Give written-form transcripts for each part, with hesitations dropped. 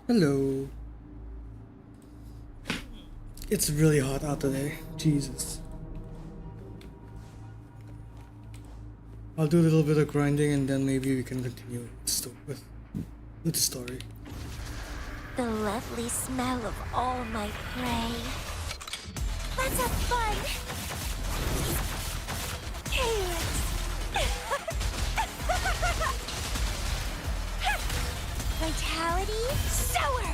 Hello. It's really hot out today. Jesus. I'll do a little bit of grinding and then maybe we can continue with the story. The lovely smell of all my prey. Let's have fun! Chaos! Vitality, sour!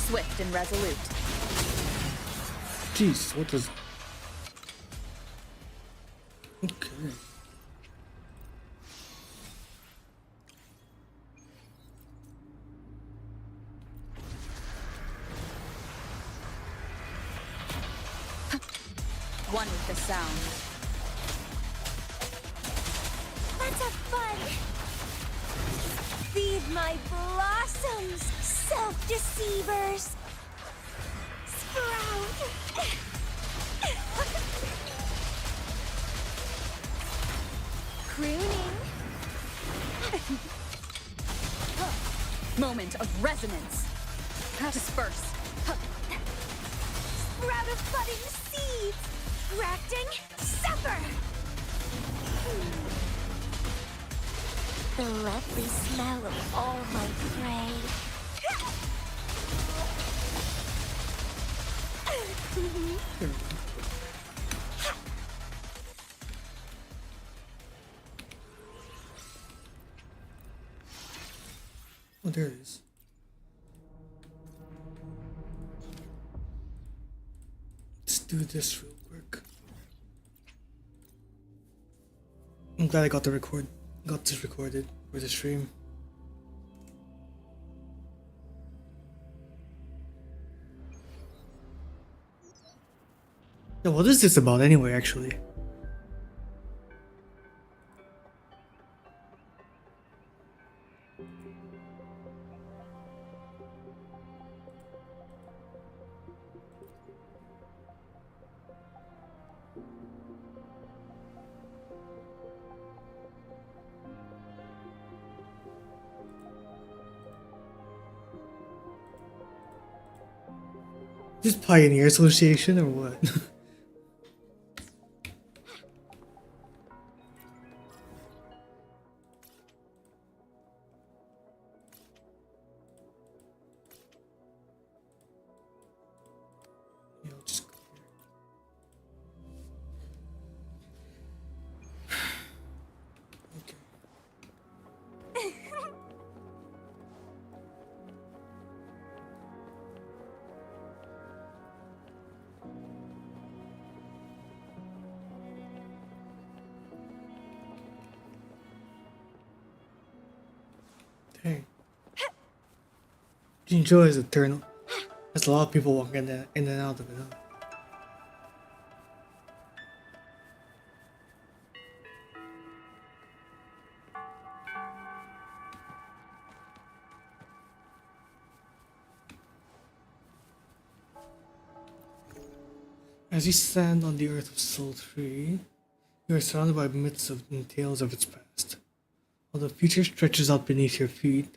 Swift and resolute. Jeez, what was... Okay. One with the sound. Let's have fun! Feed my blossoms, self-deceivers! Sprout! Crooning! Moment of resonance. Disperse. Sprout of budding seeds! Grafting, suffer! The lovely smell of all my prey. Oh, there it is. Let's do this real quick. I'm glad I got this recorded for the stream. Yeah, what is this about anyway, actually? This Pioneer Association or what? Yeah, I'll just go here. Okay. Dang. Jinzhou is eternal. There's a lot of people walking in and out of it. Huh? As you stand on the earth of Soul 3, you are surrounded by myths and tales of its past. While the future stretches out beneath your feet,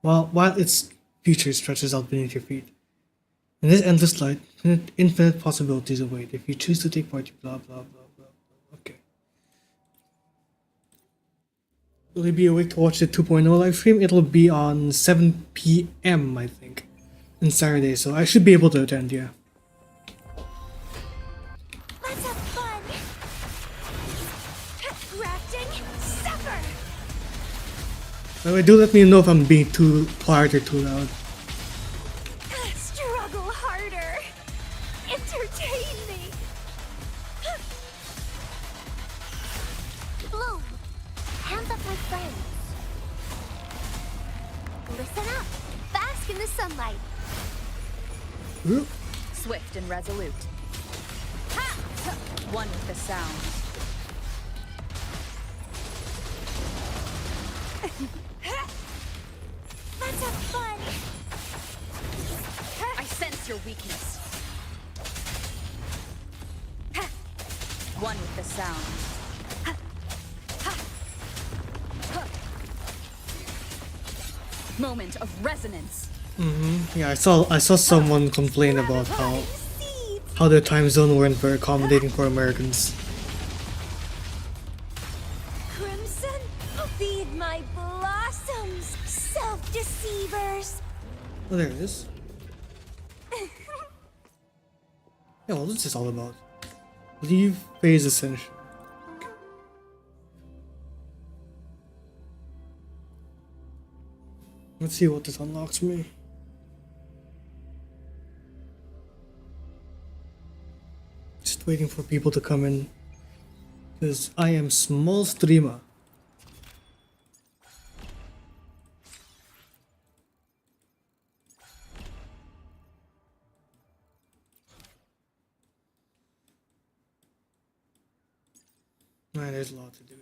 while its future stretches out beneath your feet, in this endless light, infinite possibilities await. If you choose to take part, blah blah blah blah blah. Okay. Will you be awake to watch the 2.0 live stream? It'll be on 7 p.m. I think, on Saturday, so I should be able to attend. Yeah. Let's have fun! Grafting, suffer! By the way, do let me know if I'm being too quiet or too loud. Struggle harder! Entertain me! Bloom! Hands up, my friends! Listen up! Bask in the sunlight! Whoop. Swift and resolute. Ha! One with the sound. Let's have fun. I sense your weakness. One with the sound. Moment of resonance. Yeah, I saw someone complain about how their time zone weren't very accommodating for Americans. Crimson, feed my blossoms, self-deceivers. Oh, there it is. Yeah, well, what's this all about? Leave phase ascension. Let's see what this unlocks me. Just waiting for people to come in. Because I am small streamer. Man, there's a lot to do here.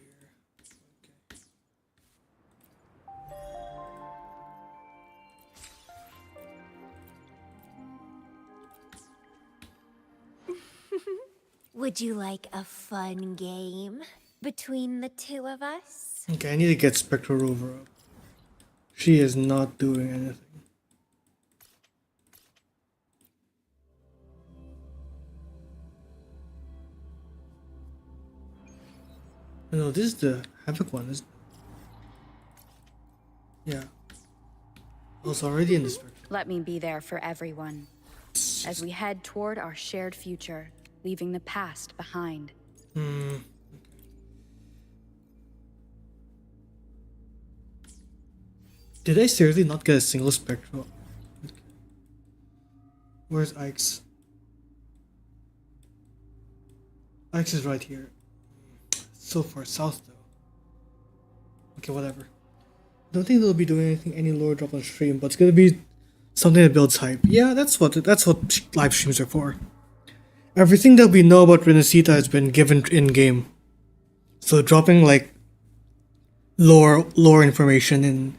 Would you like a fun game between the two of us? Okay, I need to get Spectre Rover up. She is not doing anything. No, this is the Havoc one, isn't it? Yeah. I was already in the Spectre. Let me be there for everyone as we head toward our shared future, leaving the past behind. Did I seriously not get a single Spectre? Where's Ike's? Ike's is right here. So far south though. Okay, whatever. Don't think they'll be doing any lore drop on stream, but it's gonna be something that builds hype. Yeah, that's what live streams are for. Everything that we know about Renacita has been given in game. So dropping like lore information and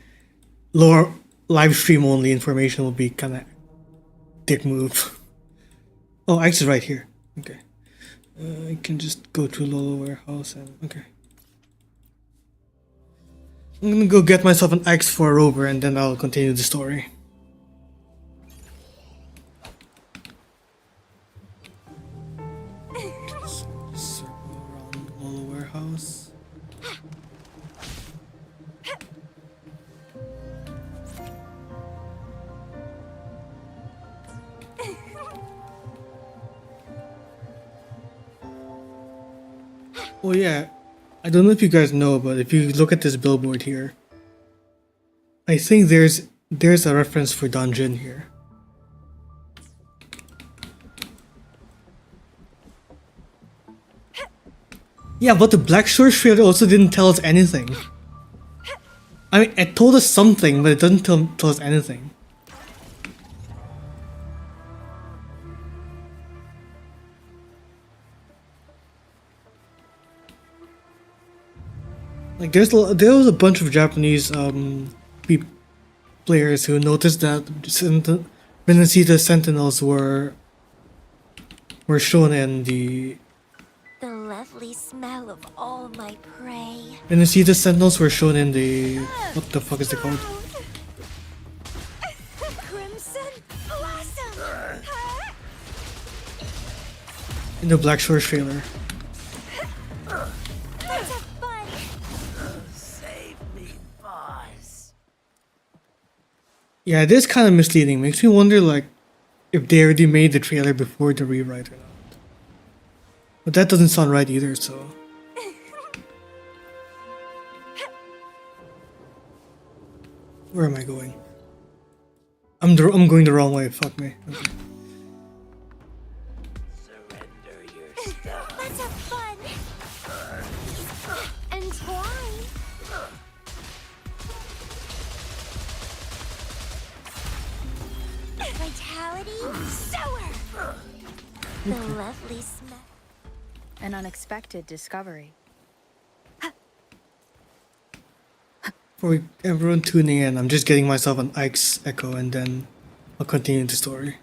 lore live stream only information will be kind of dick move. Oh, Ike's is right here. Okay. I can just go to Lolo Warehouse and okay. I'm gonna go get myself an X4 rover and then I'll continue the story. Circle around Lolo Warehouse. Oh yeah, I don't know if you guys know, but if you look at this billboard here, I think there's a reference for dungeon here. Yeah, but the Black Shore trailer also didn't tell us anything. I mean, it told us something, but it doesn't tell us anything. Like there was a bunch of Japanese players who noticed that Renacita Sentinels were shown in the The lovely smell of all my prey. Renacita Sentinels were shown in the what the fuck is it called? Crimson blossom. In the Black Shore trailer. Let's have fun. Yeah, it is kind of misleading. Makes me wonder like if they already made the trailer before the rewrite or not. But that doesn't sound right either, so. Where am I going? I'm going the wrong way. Fuck me. Okay. Let's have fun. And twine. Vitality. Vitality sour. The lovely smell. An unexpected discovery. For everyone tuning in, I'm just getting myself an Ike's Echo and then I'll continue the story.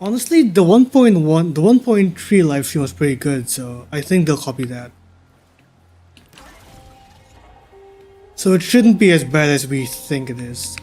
Honestly, the 1.1, the 1.3 live stream was pretty good, so I think they'll copy that. So it shouldn't be as bad as we think it is.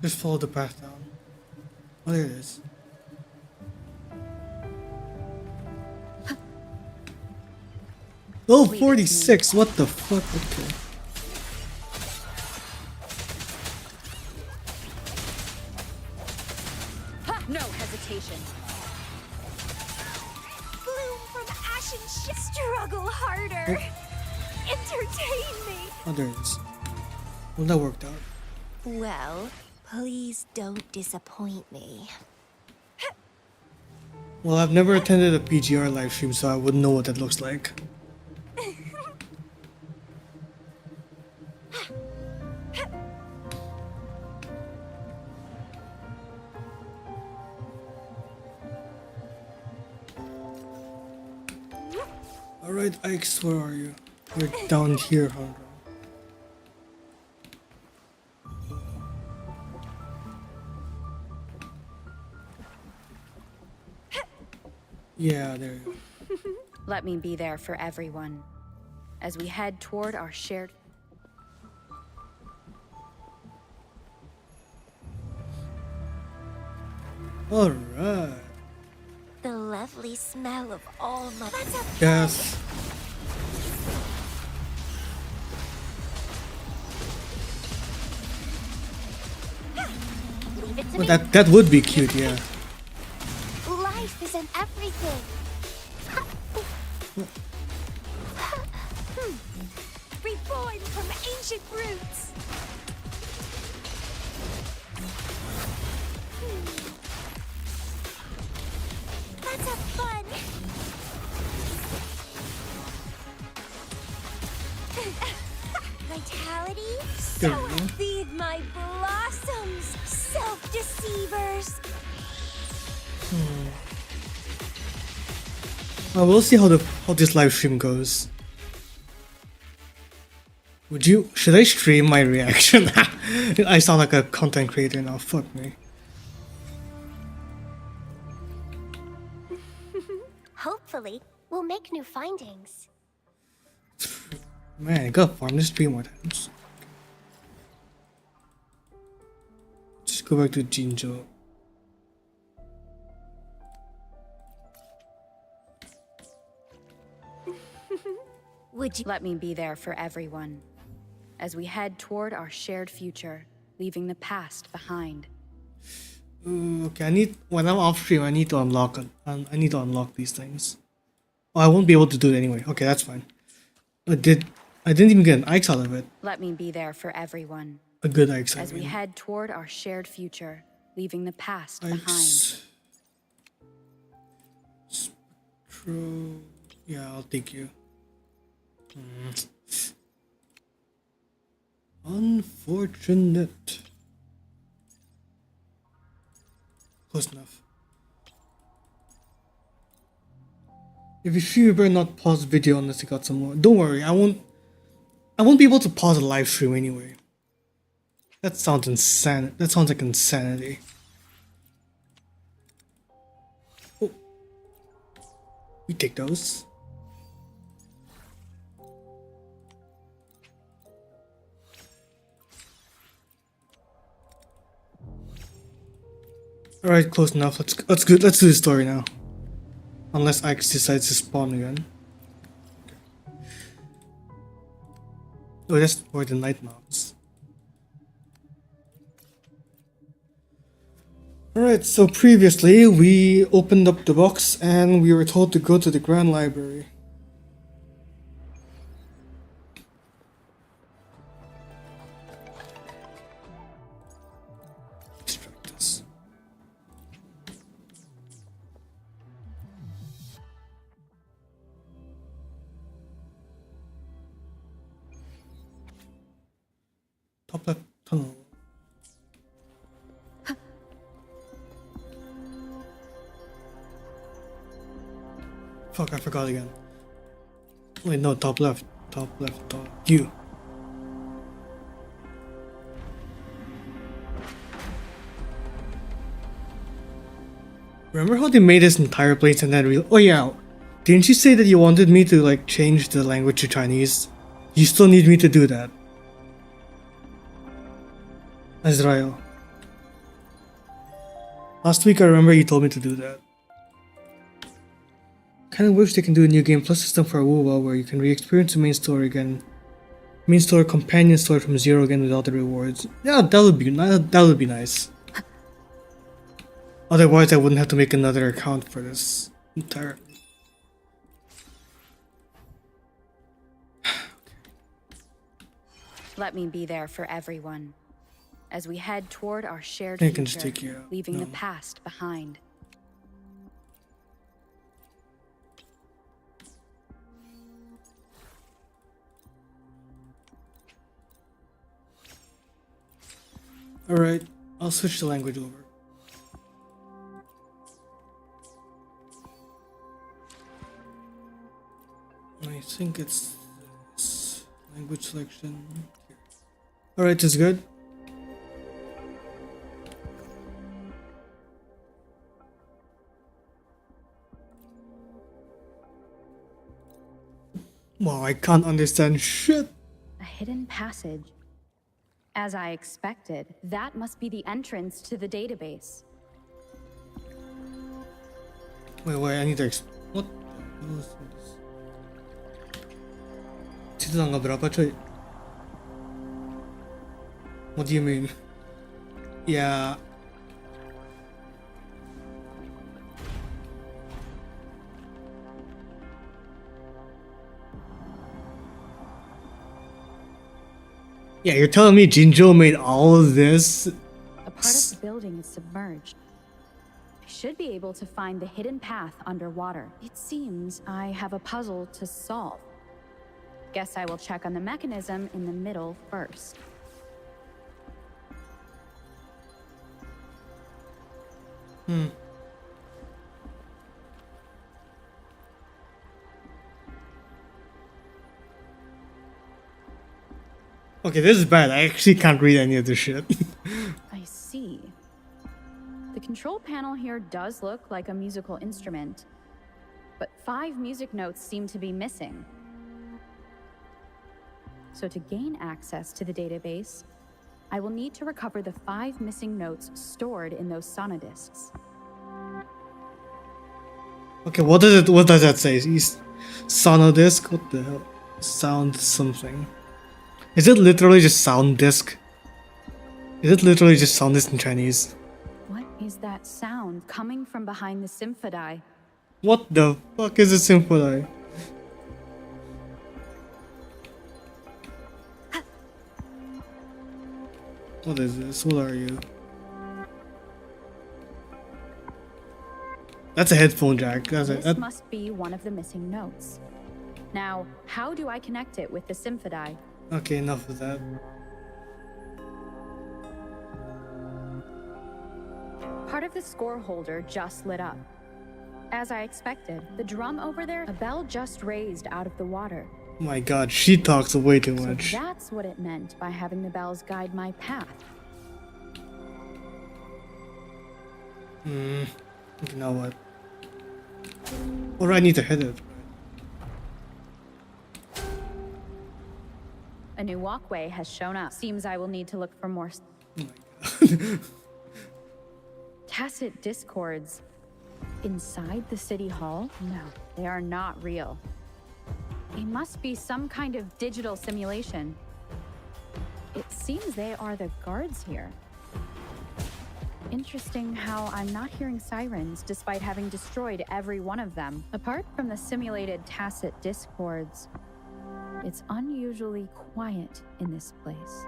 Just follow the path down. Oh, there it is. Oh, 46! What the fuck? Okay. No hesitation. Bloom from ashen struggle harder. Entertain me. Oh, there it is. Well, that worked out. Well, please don't disappoint me. Well, I've never attended a PGR live stream, so I wouldn't know what that looks like. Alright, Ike's, where are you? You're down here, Hunter. Yeah, there you go. Let me be there for everyone as we head toward our shared. Alright. The lovely smell of all my. Yes. Leave it to Well, me. that would be cute, yeah. Life isn't everything. Reborn from ancient roots. Let's have fun. Vitality? There So we go. feed my blossoms, self-deceivers. Well, we'll see how this live stream goes. Should I stream my reaction? I sound like a content creator now, fuck me. Hopefully, we'll make new findings. Man, I gotta farm this 3 more times. Just go back to Jinjo. Would you? Let me be there for everyone as we head toward our shared future, leaving the past behind. Okay, when I'm off stream, I need to unlock these things. Oh, I won't be able to do it anyway. Okay, that's fine. I didn't even get an Ike's out of it. Let me be there for everyone A good Ike's, I as we mean. head toward our shared future, leaving the past behind. Ike's. Spectro. Yeah, I'll take you. Unfortunate. Close enough. If you feel you better not pause the video unless you got some more. Don't worry, I won't be able to pause a live stream anyway. That sounds insane. That sounds like insanity. Oh. We take those. Alright, close enough. Let's do the story now. Unless Ike decides to spawn again. Oh, that's for the night mobs. Alright, so previously we opened up the box and we were told to go to the Grand Library. Extract this. Top left tunnel. Fuck, I forgot again. Wait, no, top left. Top left, top. You. Remember how they made this entire place and then oh yeah, didn't you say that you wanted me to like change the language to Chinese? You still need me to do that. Israel. Last week I remember you told me to do that. Kinda wish they can do a new game plus system for Awuwa where you can re-experience the main story again. Main story, companion story from zero again without the rewards. Yeah, that would be nice. Otherwise I wouldn't have to make another account for this entirely. Let me be there for everyone as we head toward our shared I can just future, take you out. leaving No. the past behind. Alright, I'll switch the language over. I think it's this. Language selection. Alright, is good. Wow, I can't understand shit. A hidden passage. As I expected, that must be the entrance to the database. Wait, I need to what the hell is this? Titang berapa coy? What do you mean? Yeah. Yeah, you're telling me Jinjo made all of this? A part of the building is submerged. I should be able to find the hidden path underwater. It seems I have a puzzle to solve. Guess I will check on the mechanism in the middle first. Okay, this is bad. I actually can't read any of this shit. I see. The control panel here does look like a musical instrument, but 5 music notes seem to be missing. So to gain access to the database, I will need to recover the 5 missing notes stored in those sonodiscs. Okay, what does that say? Sono disc? What the hell? Sound something. Is it literally just sound disc? Is it literally just sound disc in Chinese? What is that sound coming from behind the symphodi? What the fuck is a symphony? What is this? What are you? That's a headphone jack. This must be one of the missing notes. Now, how do I connect it with the symphodi? Okay, enough of that. Part of the score holder just lit up. As I expected, the drum over there, a bell just raised out of the water. Oh my god, she talks way too So much. that's what it meant by having the bells guide my path. You know what? Or I need to hit it. A new walkway has shown up. Seems I will need to look for more Oh my god. tacit discords. Inside the city hall? No, they are not real. They must be some kind of digital simulation. It seems they are the guards here. Interesting how I'm not hearing sirens despite having destroyed every one of them. Apart from the simulated tacit discords, it's unusually quiet in this place.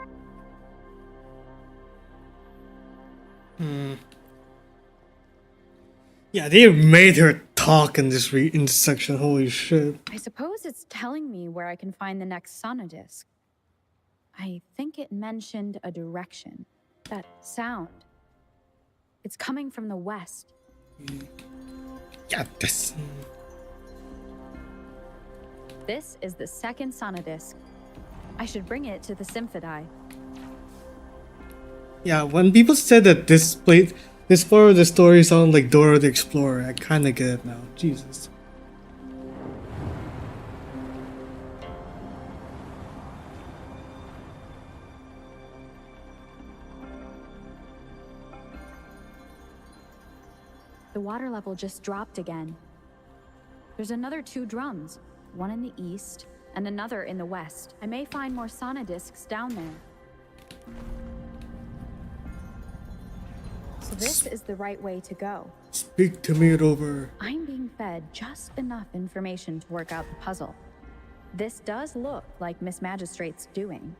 Yeah, they made her talk in this section. Holy shit. I suppose it's telling me where I can find the next sonodisc. I think it mentioned a direction. That sound. It's coming from the west. Yeah, this. This is the second sonodisc. I should bring it to the Symphodi. Yeah, when people said that this part of the story sounded like Dora the Explorer, I kind of get it now. Jesus. The water level just dropped again. There's another 2 drums, one in the east and another in the west. I may find more sonodiscs down there. So this is the right way to go. Speak to me, Rover. I'm being fed just enough information to work out the puzzle. This does look like Miss Magistrate's doing.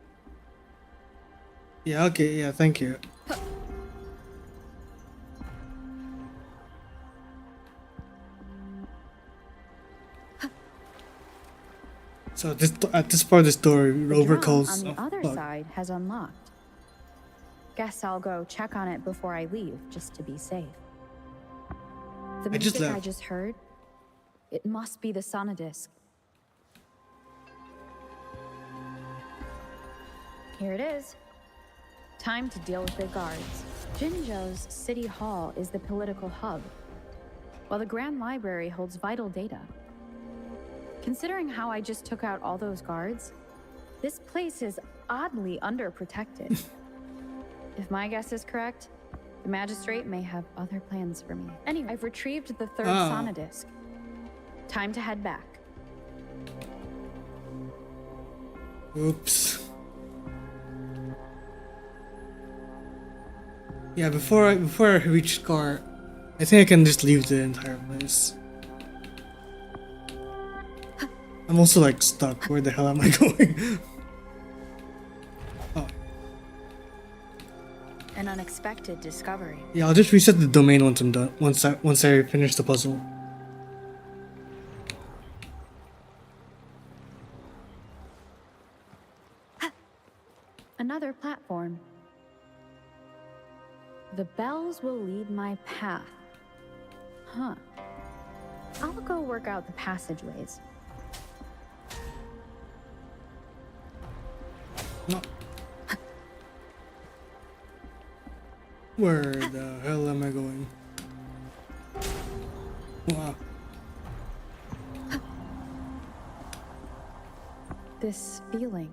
Yeah, okay, yeah, thank you. So at this part of the story, Rover The drum calls. on the other side has unlocked. Guess I'll go check on it before I leave, just to be safe. The I just music I left. just heard, it must be the sonodisc. Here it is. Time to deal with the guards. Jinzhou's city hall is the political hub, while the Grand Library holds vital data. Considering how I just took out all those guards, this place is oddly underprotected. If my guess is correct, the magistrate may have other plans for me. Anyway, I've retrieved the third sonodisc. Time to head back. Oops. Yeah, before I reach Scar, I think I can just leave the entire place. I'm also like stuck. Where the hell am I going? Oh, An unexpected discovery. yeah. I'll just reset the domain once I'm done. Once I finish the puzzle. Another platform. The bells will lead my path. Huh. I'll go work out the passageways. No. Where the hell am I going? Wow. This feeling.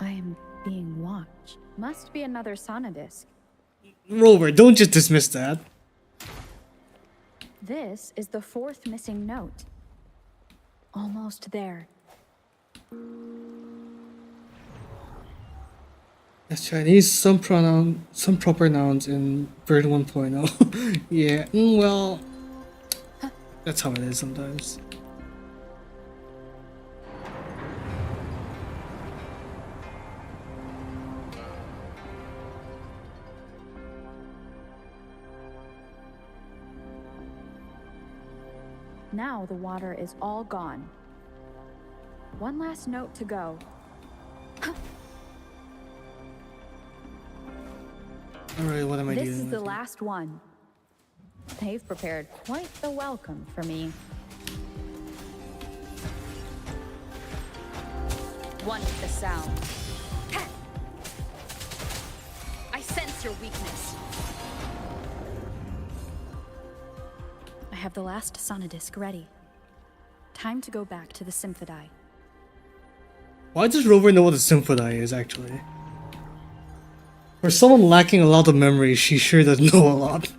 I am being watched. Must be another sonodisc. Rover, don't just dismiss that. This is the 4th missing note. Almost there. Yes, Chinese, some proper nouns in version 1.0. Yeah, well, that's how it is sometimes. Now the water is all gone. One last note to go. Alright, what am I This dealing is with? the here? last one. They've prepared quite the welcome for me. One with the sound. I sense your weakness. I have the last sonodisc ready. Time to go back to the Symphodi. Why does Rover know what a symphony is, actually? For someone lacking a lot of memory, she sure does know a lot.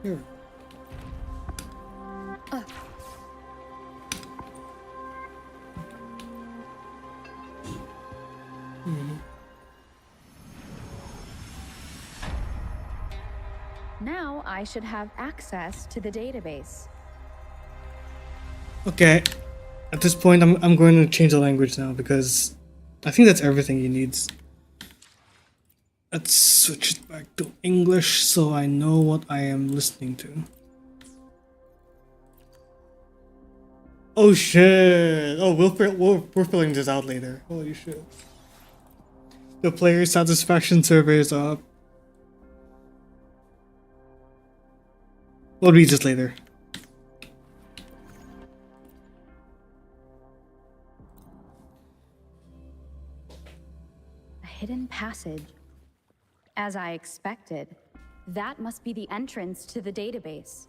Here. Now I should have access to the database. Okay. At this point, I'm going to change the language now because I think that's everything he needs. Let's switch it back to English so I know what I am listening to. Oh shit! Oh, we're filling this out later. Holy shit. The player satisfaction survey is up. We'll read this later. A hidden passage. As I expected, that must be the entrance to the database.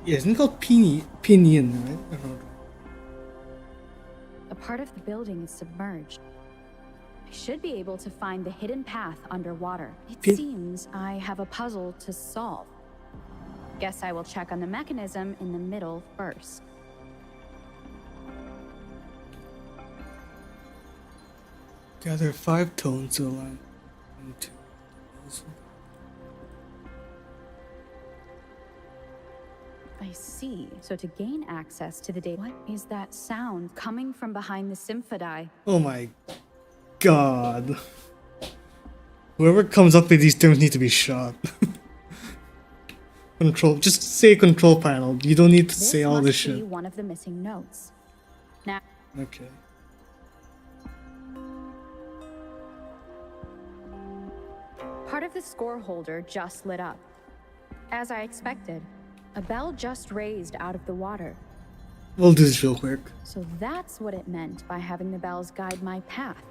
Yeah, isn't it called Pinion, right? I don't know. A part of the building is submerged. I should be able to find the hidden path underwater. It seems I have a puzzle to solve. Guess I will check on the mechanism in the middle first. Gather 5 tones to align into. I see. So to gain access to the data, what is that sound coming from behind the symphodi? Oh my god. Whoever comes up with these terms need to be shot. Control, just say control panel. You don't need to say all this This must shit. be one of the missing notes. Now, Okay. part of the score holder just lit up. As I expected, a bell just raised out of the water. We'll do this real quick. So that's what it meant by having the bells guide my path.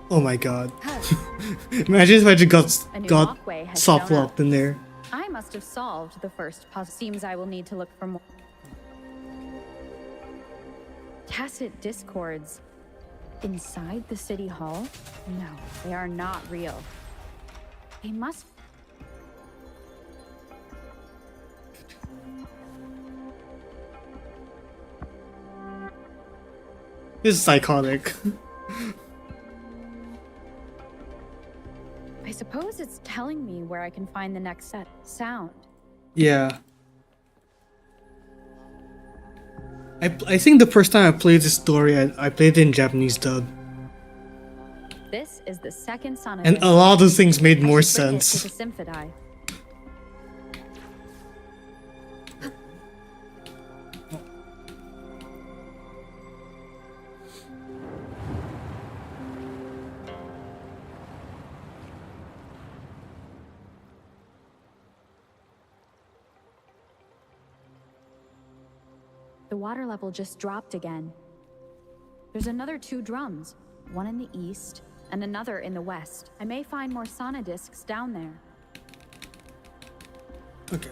Oh my god. Imagine if I just A new got walkway has soft shown up. locked in there. I must have solved the first puzzle. Seems I will need to look for more. Tacit discords. Inside the city hall? No, they are not real. They must. This is psychotic. I suppose it's telling me where I can find the next set sound. Yeah. I think the first time I played this story, I played it in Japanese dub. This is the second sonnet. And a lot of things made more I should bring it sense. to the symphodi. The water level just dropped again. There's another 2 drums, one in the east and another in the west. I may find more sonodiscs down there. Okay.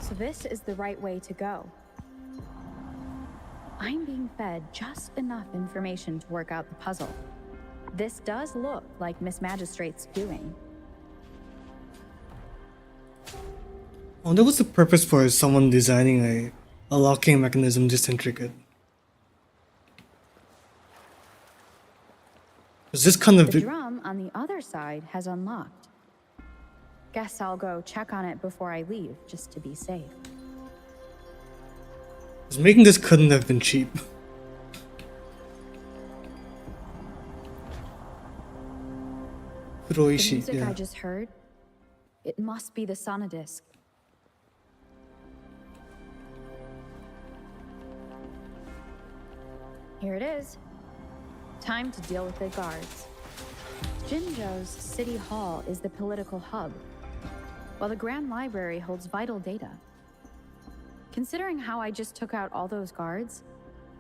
So this is the right way to go. I'm being fed just enough information to work out the puzzle. This does look like Miss Magistrate's doing. I wonder what's the purpose for someone designing a locking mechanism this intricate. Is this kind of The drum on the other side has unlocked. Guess I'll go check on it before I leave, just to be safe. making this couldn't have been cheap. The Kuroishi, music yeah. I just heard, it must be the sonodisc. Here it is. Time to deal with the guards. Jinzhou's City Hall is the political hub, while the Grand Library holds vital data. Considering how I just took out all those guards,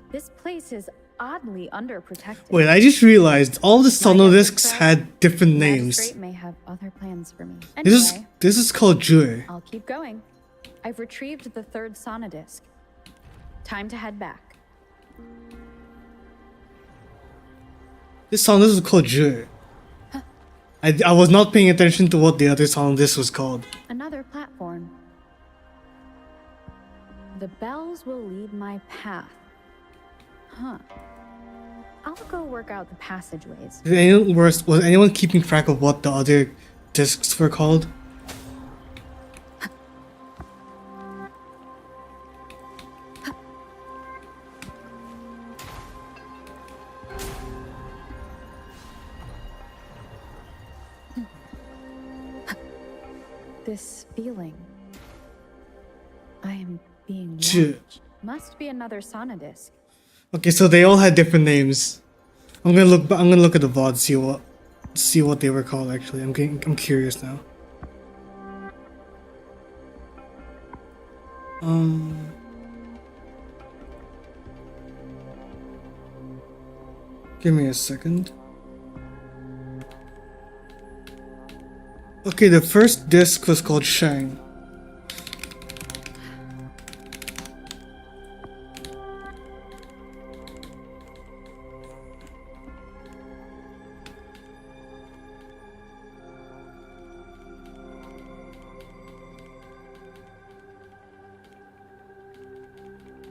this place is oddly underprotected. Wait, I just realized all the My sono guess is discs correct. had different The names. magistrate may have other plans for me. This Anyway, is called Jue. I'll keep going. I've retrieved the third sonodisc. Time to head back. This sound disc was called Jue. I was not paying attention to what the other sound disc was called. Another platform. The bells will lead my path. Huh. I'll go work out the passageways. Was anyone keeping track of what the other discs were called? This feeling. I am being Ch- watched. Must be another sonodisc. Okay, so they all had different names. I'm gonna look at the VOD, see what they were called. Actually, I'm curious now. Give me a second. Okay, the first disc was called Shang.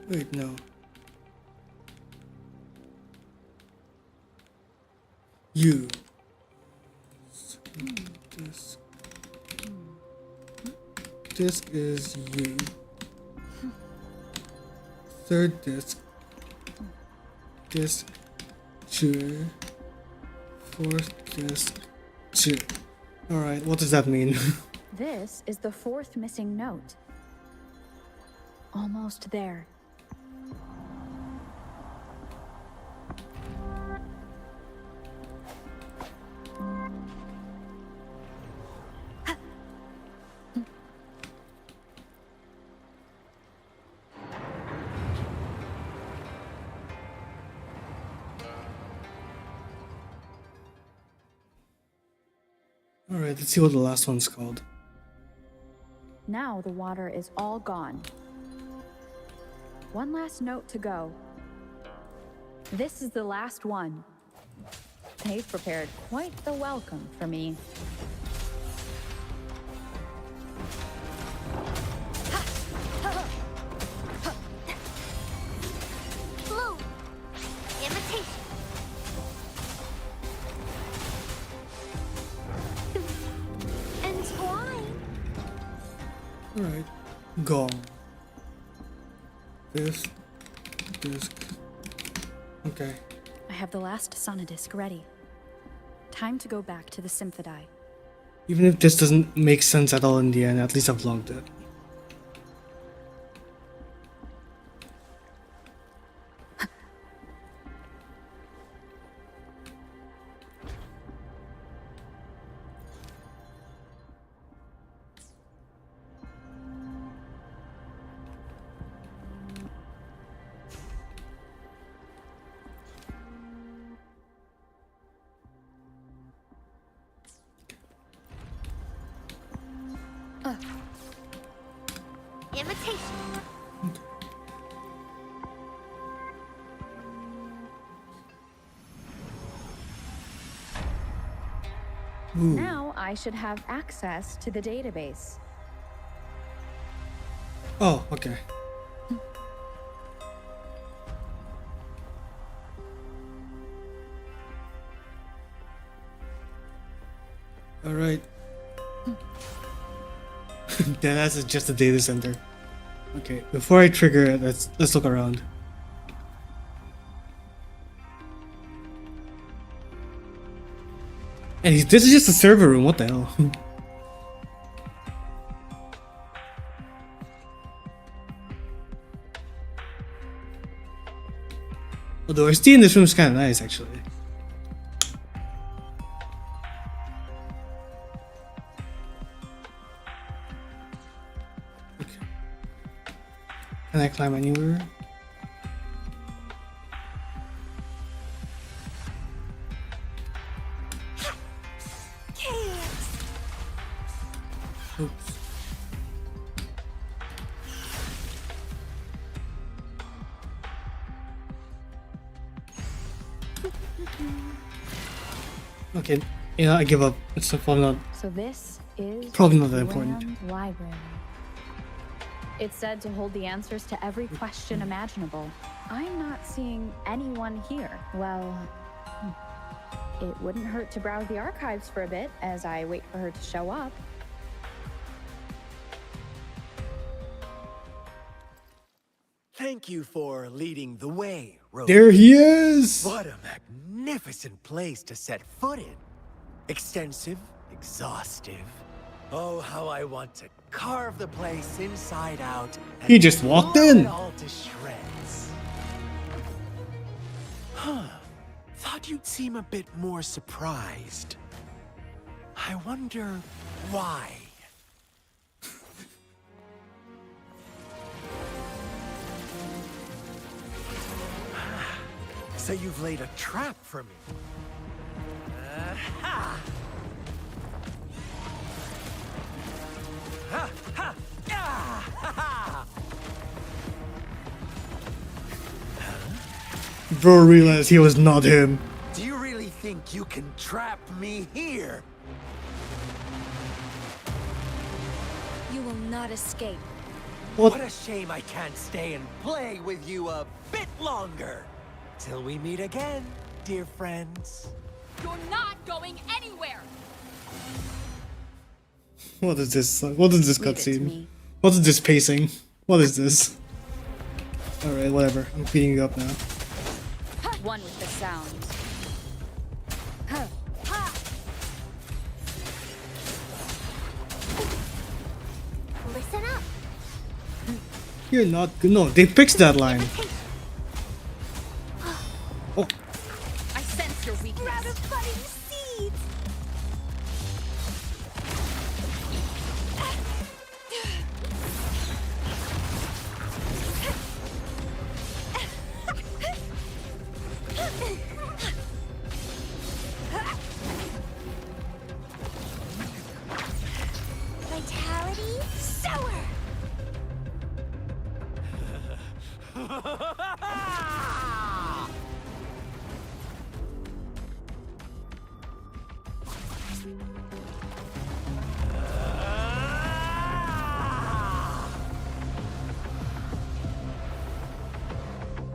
Wait, no. You. This is you. Third disc. Disc. Chu. Fourth disc. Chu. Alright, what does that mean? This is the fourth missing note. Almost there. Alright, let's see what the last one's called. Now the water is all gone. One last note to go. This is the last one. They've prepared quite the welcome for me. Blue. Imitation. Entwine. Alright. Gone. This. Okay. I have the last sonodisc ready. Time to go back to the Symphodi. Even if this doesn't make sense at all in the end, at least I've logged it. Imitation. Ooh. Now I should have access to the database. Oh, okay. Alright. That's just a data center. Okay, before I trigger it, let's look around. And this is just a server room, what the hell? Although our stay in this room is kinda nice actually. Okay. Can I climb anywhere? Okay, yeah, I give up. It's probably not. So this is Probably not the that important. Grand Library. It's said to hold the answers to every question imaginable. I'm not seeing anyone here. Well, it wouldn't hurt to browse the archives for a bit as I wait for her to show up. Thank you for leading the way, Rose. There he is! What a magnificent place to set foot in. Extensive, exhaustive. Oh, how I want to carve the place inside out. And He just walked blow in. it all to shreds. Huh. Thought you'd seem a bit more surprised. I wonder why. So you've laid a trap for me. Ha! Ha! Ha! Ah! Ha! Ha! Bro realized he was not him. Do you really think you can trap me here? You will not escape. What a shame I can't stay and play with you a bit longer. Till we meet again, dear friends. You're not going anywhere! What is this? What is this Leave it to cutscene? me. What is this pacing? What is this? Alright, whatever. I'm beating you up now. One with the sound. Listen up. You're not good. No, they fixed that line. Oh, I sense your Sprout weakness. of budding seeds. Vitality sour.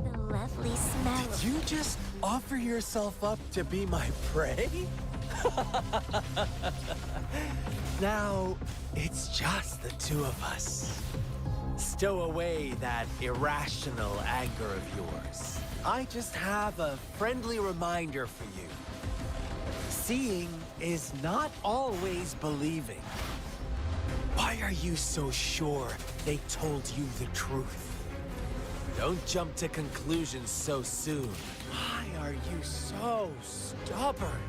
The lovely smell Did of you just offer yourself up to be my prey? Now, it's just the two of us. Stow away that irrational anger of yours. I just have a friendly reminder for you. Seeing is not always believing. Why are you so sure they told you the truth? Don't jump to conclusions so soon. Why are you so stubborn?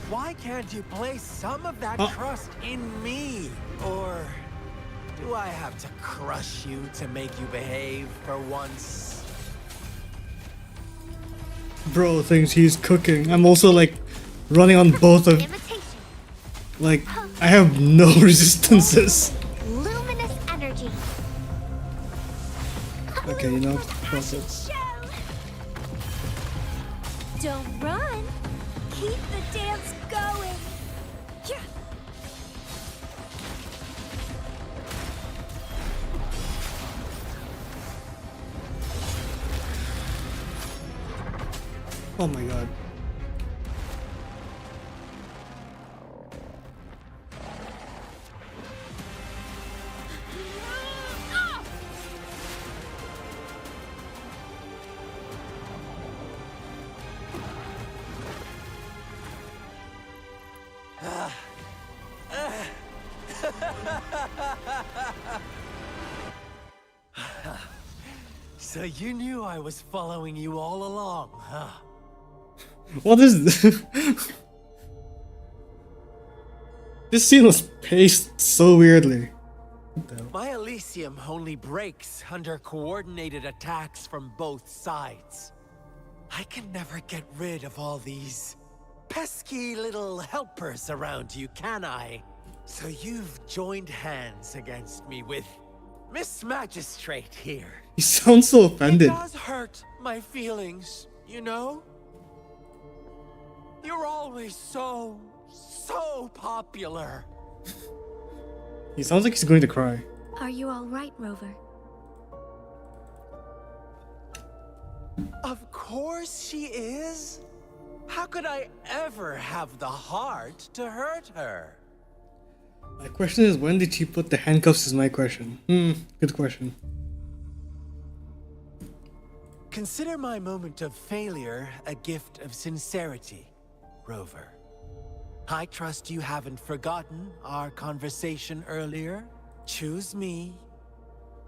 Why can't you place some of that trust in me? Or do I have to crush you to make you behave for once? bro thinks he's cooking. I'm also like running on both of. imitation. Like, I have no resistances. Luminous energy. Okay, you know, From fuck Ashen it. Shell. Don't run. Keep the dance going. Yeah. Oh my god. So you knew I was following you all along, huh? What is this? This scene was paced so weirdly. What the hell? My Elysium only breaks under coordinated attacks from both sides. I can never get rid of all these pesky little helpers around you, can I? So you've joined hands against me with Miss Magistrate here. You sound so It offended. does hurt my feelings, you know? You're always so popular. He sounds like he's going to cry. Are you all right, Rover? Of course she is. How could I ever have the heart to hurt her? My question is, when did she put the handcuffs is my question. Good question. Consider my moment of failure a gift of sincerity, Rover. I trust you haven't forgotten our conversation earlier. Choose me.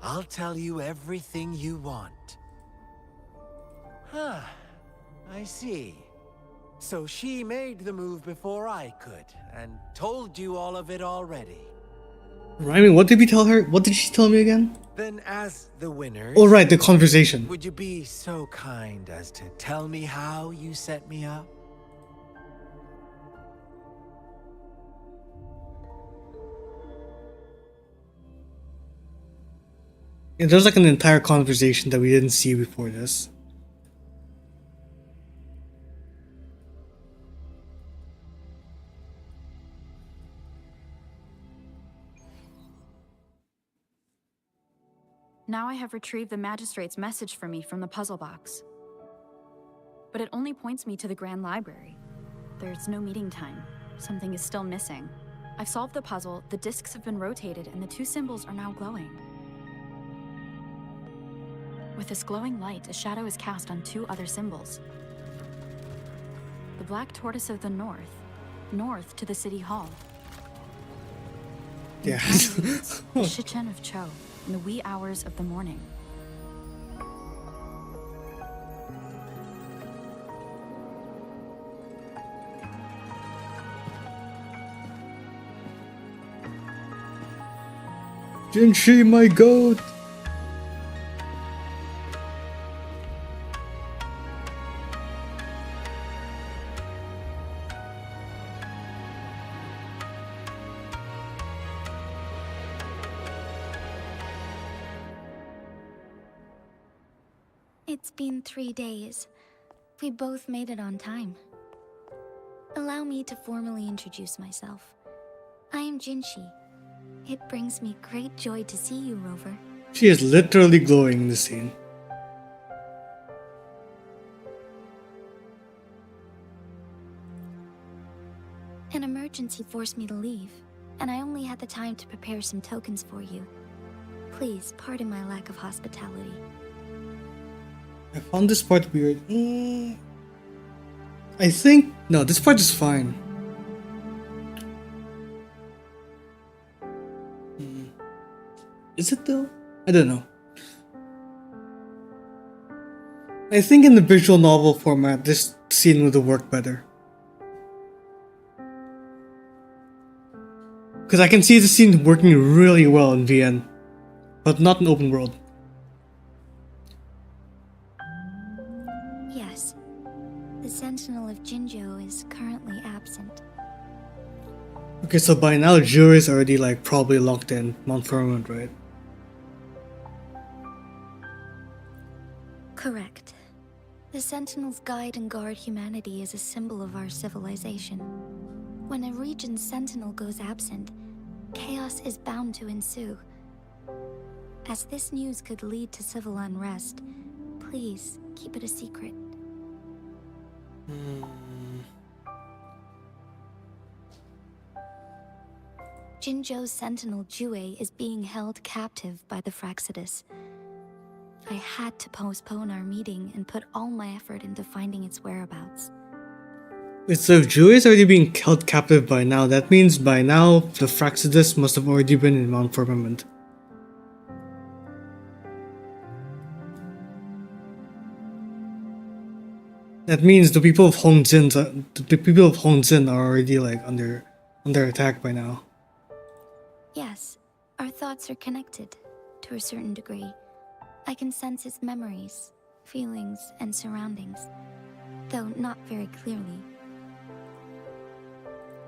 I'll tell you everything you want. Huh. I see. So she made the move before I could, and told you all of it already. Rhyming, what did we tell her? What did she tell me again? Then as the winner... Oh right, the conversation. Would you be so kind as to tell me how you set me up? Yeah, there's like an entire conversation that we didn't see before this. Now I have retrieved the magistrate's message for me from the puzzle box. But it only points me to the Grand Library. There's no meeting time. Something is still missing. I've solved the puzzle, the discs have been rotated, and the two symbols are now glowing. With this glowing light, a shadow is cast on two other symbols. The Black Tortoise of the North to the City Hall. Yeah. The Shichen of Cho, in the wee hours of the morning. Jinshi, my goat! It's been 3 days. We both made it on time. Allow me to formally introduce myself. I am Jinshi. It brings me great joy to see you, Rover. She is literally glowing in the scene. An emergency forced me to leave, and I only had the time to prepare some tokens for you. Please pardon my lack of hospitality. I found this part weird. I think... No, this part is fine. Is it though? I don't know. I think in the visual novel format, this scene would have worked better. Because I can see the scene working really well in VN, but not in open world. Yes. The Sentinel of Jinzhou is currently absent. Okay, so by now jury's already like probably locked in Mount Firmament, right? Correct. The Sentinels guide and guard humanity as a symbol of our civilization. When a region's Sentinel goes absent, chaos is bound to ensue. As this news could lead to civil unrest, please keep it a secret. Jinzhou's Sentinel Jue is being held captive by the Fraxidus. I had to postpone our meeting and put all my effort into finding its whereabouts. Wait, so if Jue is already being held captive by now, that means by now the Fraxidus must have already been in Mount Firmament. That means the people of Hongzhen are already like under attack by now. Yes, our thoughts are connected, to a certain degree. I can sense its memories, feelings, and surroundings, though not very clearly.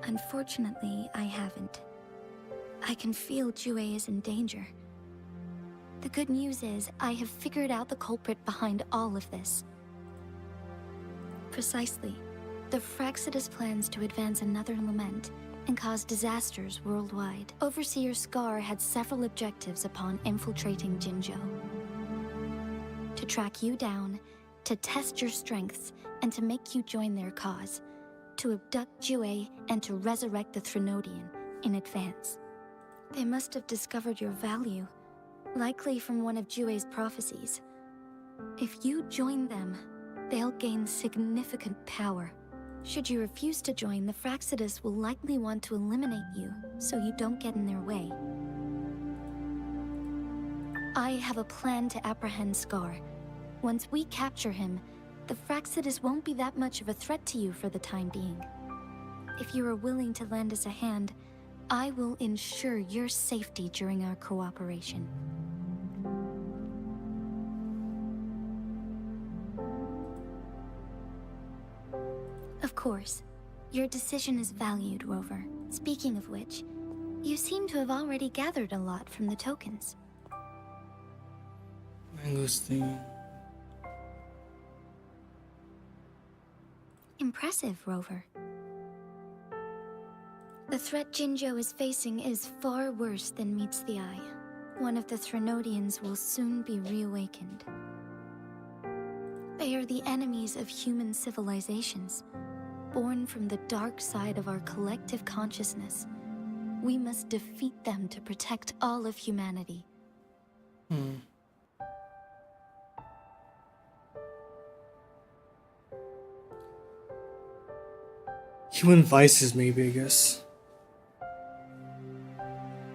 Unfortunately, I haven't. I can feel Jue is in danger. The good news is, I have figured out the culprit behind all of this. Precisely. The Fraxidus plans to advance another lament and cause disasters worldwide. Overseer Scar had several objectives upon infiltrating Jinzhou. To track you down, to test your strengths, and to make you join their cause. To abduct Jue and to resurrect the Threnodian in advance. They must have discovered your value, likely from one of Jue's prophecies. If you join them, they'll gain significant power. Should you refuse to join, the Fraxidus will likely want to eliminate you, so you don't get in their way. I have a plan to apprehend Scar. Once we capture him, the Fraxidus won't be that much of a threat to you for the time being. If you are willing to lend us a hand, I will ensure your safety during our cooperation. Of course, your decision is valued, Rover. Speaking of which, you seem to have already gathered a lot from the tokens. Mangosteen. Impressive, Rover. The threat Jinzhou is facing is far worse than meets the eye. One of the Threnodians will soon be reawakened. They are the enemies of human civilizations, born from the dark side of our collective consciousness. We must defeat them to protect all of humanity. Human vices, maybe, I guess.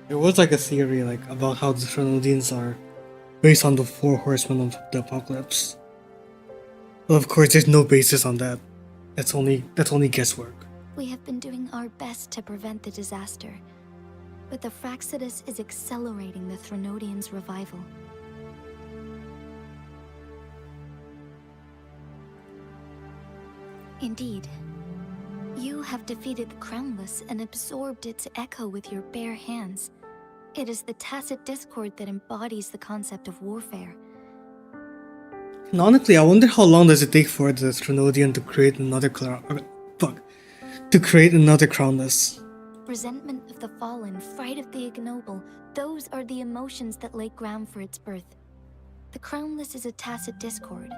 There was like a theory about how the Threnodians are based on the four horsemen of the apocalypse. Well, of course, there's no basis on that. That's only guesswork. We have been doing our best to prevent the disaster, but the Fraxidus is accelerating the Threnodians' revival. Indeed, you have defeated the Crownless and absorbed its echo with your bare hands. It is the tacit discord that embodies the concept of warfare. Canonically, I wonder how long does it take for the Threnodian to create another Crownless. Resentment of the fallen, fright of the ignoble, those are the emotions that lay ground for its birth. The Crownless is a tacit discord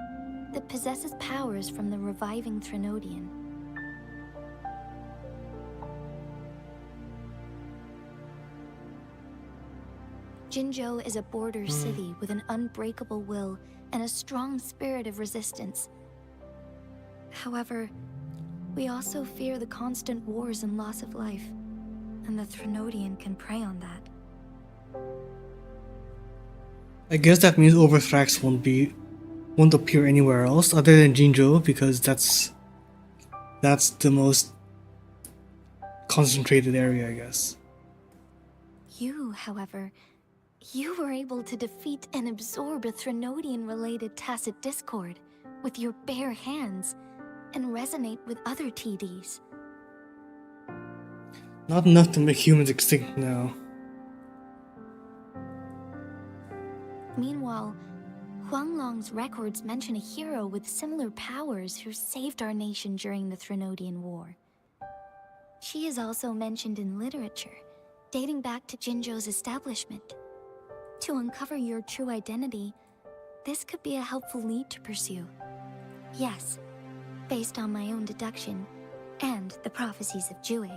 that possesses powers from the reviving Threnodian. Jinzhou is a border city with an unbreakable will and a strong spirit of resistance. However, we also fear the constant wars and loss of life, and the Threnodian can prey on that. I guess that means Overthrax won't appear anywhere else other than Jinzhou, because that's the most concentrated area, I guess. You, however, you were able to defeat and absorb a Threnodian-related tacit discord with your bare hands and resonate with other TDs. Not enough to make humans extinct now. Meanwhile, Huanglong's records mention a hero with similar powers who saved our nation during the Threnodian War. She is also mentioned in literature, dating back to Jinzhou's establishment. To uncover your true identity, this could be a helpful lead to pursue. Yes, based on my own deduction and the prophecies of Jue.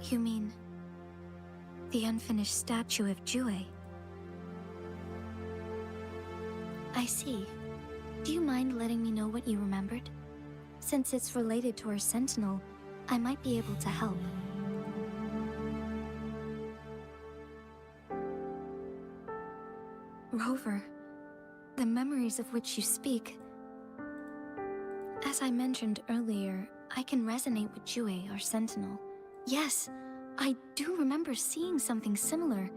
You mean the unfinished statue of Jue? I see. Do you mind letting me know what you remembered? Since it's related to our sentinel, I might be able to help. Rover, the memories of which you speak. As I mentioned earlier, I can resonate with Jue, our sentinel. Yes, I do remember seeing something similar.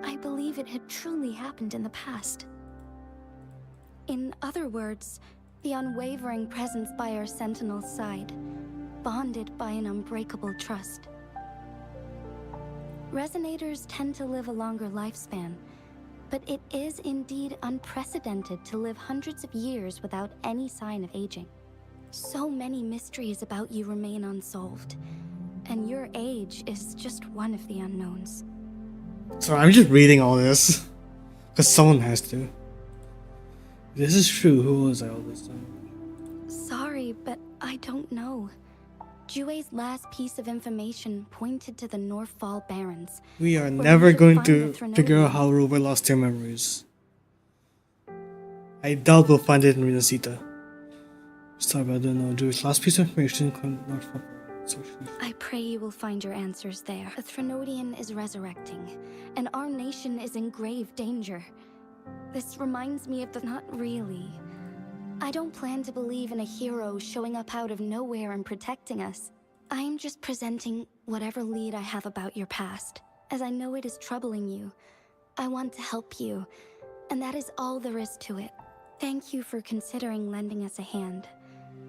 I believe it had truly happened in the past. In other words, the unwavering presence by our sentinel's side, bonded by an unbreakable trust. Resonators tend to live a longer lifespan, But it is indeed unprecedented to live hundreds of years without any sign of aging. So many mysteries about you remain unsolved, and your age is just one of the unknowns. So I'm just reading all this because someone has to. If this is true, who was I all this time? Sorry, but I don't know. Jue's last piece of information pointed to the Northfall Barrens. We are where never we should going find to the Threnodians. figure out how Rover lost their memories. I doubt we'll find it in Renacita. Sorry, but I don't know. Jue's last piece of information couldn't not fall. I pray you will find your answers there. A Threnodian is resurrecting, and our nation is in grave danger. This reminds me of the... Not really. I don't plan to believe in a hero showing up out of nowhere and protecting us. I am just presenting whatever lead I have about your past, as I know it is troubling you. I want to help you, and that is all there is to it. Thank you for considering lending us a hand.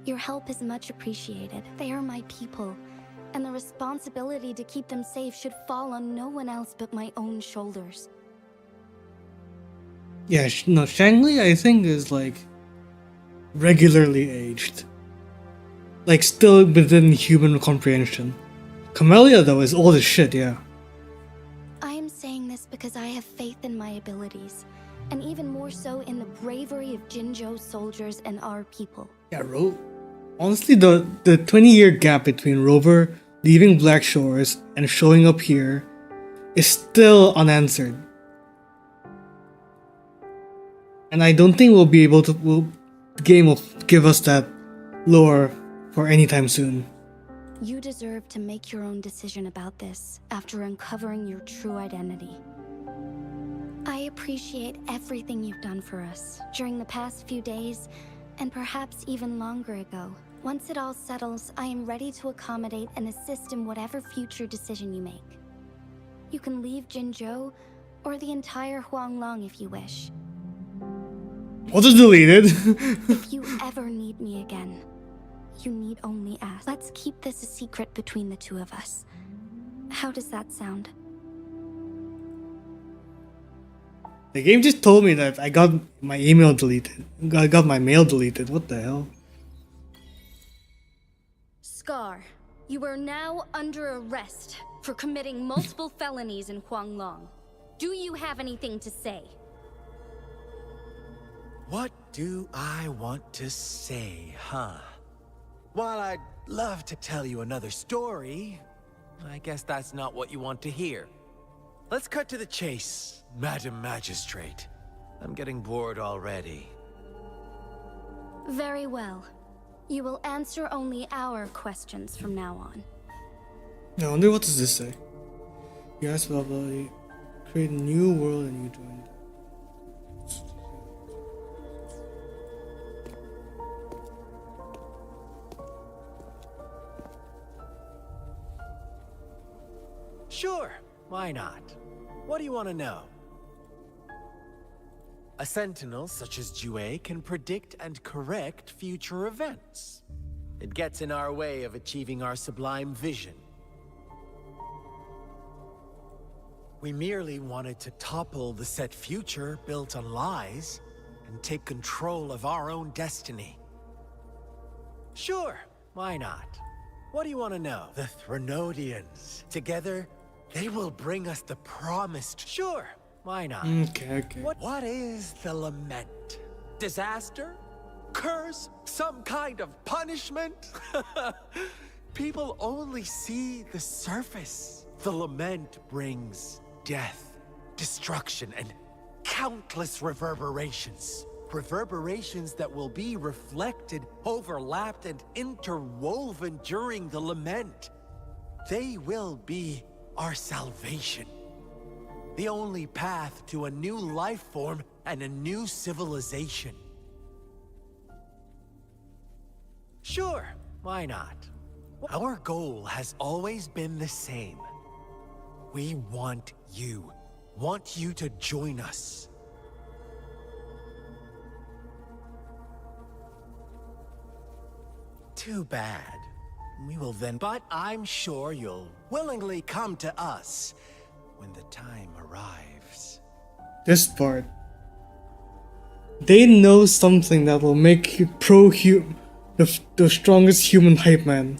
Your help is much appreciated. They are my people, and the responsibility to keep them safe should fall on no one else but my own shoulders. Yeah, no, Shangli I think is like regularly aged. Like still within human comprehension. Camellia though is old as shit, yeah. I am saying this because I have faith in my abilities, and even more so in the bravery of Jinzhou soldiers and our people. Yeah, honestly, the 20-year gap between Rover leaving Black Shores and showing up here is still unanswered. And I don't think the game will give us that lore for any time soon. You deserve to make your own decision about this after uncovering your true identity. I appreciate everything you've done for us during the past few days, and perhaps even longer ago. Once it all settles, I am ready to accommodate and assist in whatever future decision you make. You can leave Jinzhou, or the entire Huanglong if you wish. What is deleted? If you ever need me again, you need only ask. Let's keep this a secret between the two of us. How does that sound? The game just told me that I got my email deleted. I got my mail deleted. What the hell? Scar, you are now under arrest for committing multiple felonies in Huanglong. Do you have anything to say? What do I want to say, huh? While I'd love to tell you another story, I guess that's not what you want to hear. Let's cut to the chase, Madam Magistrate. I'm getting bored already. Very well. You will answer only our questions from now on. I wonder what does this say? You asked blah blah. You create a new world and you joined. Sure, why not? What do you want to know? A sentinel such as Jue can predict and correct future events. It gets in our way of achieving our sublime vision. We merely wanted to topple the set future built on lies and take control of our own destiny. Sure, why not? What do you want to know? The Threnodians. Together, they will bring us the promised... Sure, why not? Okay. What is the lament? Disaster? Curse? Some kind of punishment? People only see the surface. The lament brings death, destruction, and countless reverberations. Reverberations that will be reflected, overlapped, and interwoven during the lament. They will be our salvation. The only path to a new life form and a new civilization. Sure, why not? Our goal has always been the same. We want you to join us. Too bad. We will then, but I'm sure you'll willingly come to us when the time arrives. This part. They know something that will make you the strongest human hype man.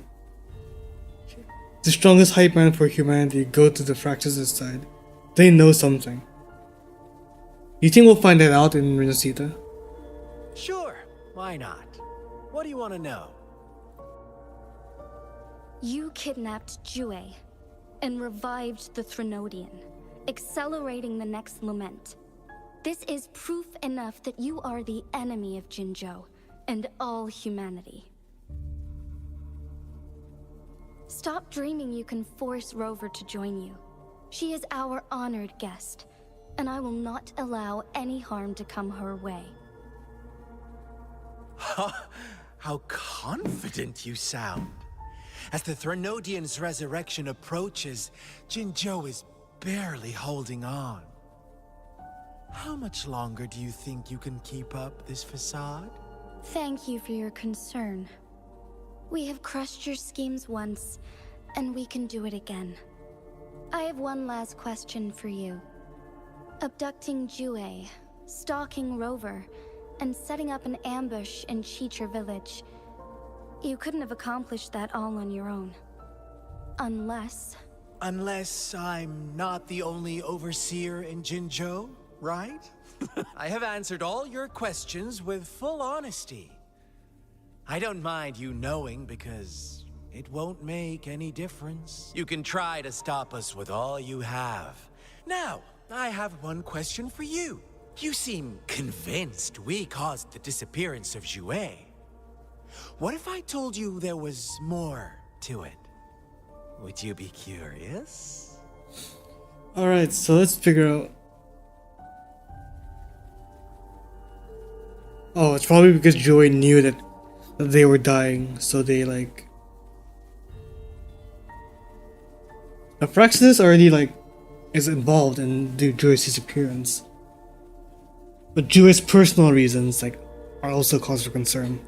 The strongest hype man for humanity go to the Fraxis' side. They know something. You think we'll find that out in Renacita? Sure, why not? What do you want to know? You kidnapped Jue and revived the Threnodian, accelerating the next lament. This is proof enough that you are the enemy of Jinzhou and all humanity. Stop dreaming you can force Rover to join you. She is our honored guest, and I will not allow any harm to come her way. How confident you sound. As the Threnodian's resurrection approaches, Jinzhou is barely holding on. How much longer do you think you can keep up this facade? Thank you for your concern. We have crushed your schemes once, and we can do it again. I have one last question for you. Abducting Jue, stalking Rover, and setting up an ambush in Chicher village. You couldn't have accomplished that all on your own. Unless... Unless I'm not the only overseer in Jinzhou, right? I have answered all your questions with full honesty. I don't mind you knowing because it won't make any difference. You can try to stop us with all you have. Now, I have one question for you. You seem convinced we caused the disappearance of Jue. What if I told you there was more to it? Would you be curious? Alright, so let's figure out. Oh, it's probably because Joey knew that they were dying, so they like. The Fraxis already like is involved in Joey's disappearance, but Joey's personal reasons like are also cause for concern,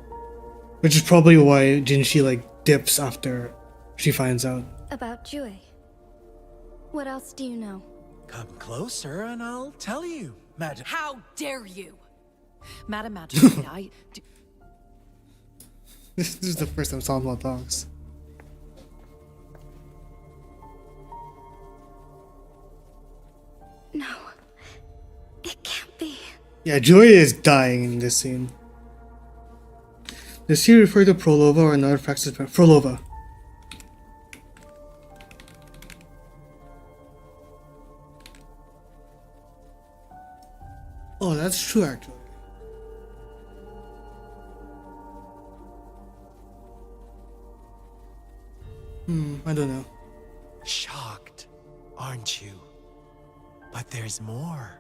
which is probably why Jinshi like dips after she finds out. About Jue. What else do you know? Come closer and I'll tell you, Madam. How dare you? Madam Magistrate, I... This is the first time I'm talking about dogs. No. It can't be. Yeah, Joey is dying in this scene. Does he refer to Prolova or another Fraxis? Prolova. Oh, that's true actually. I don't know. Shocked, aren't you? But there's more.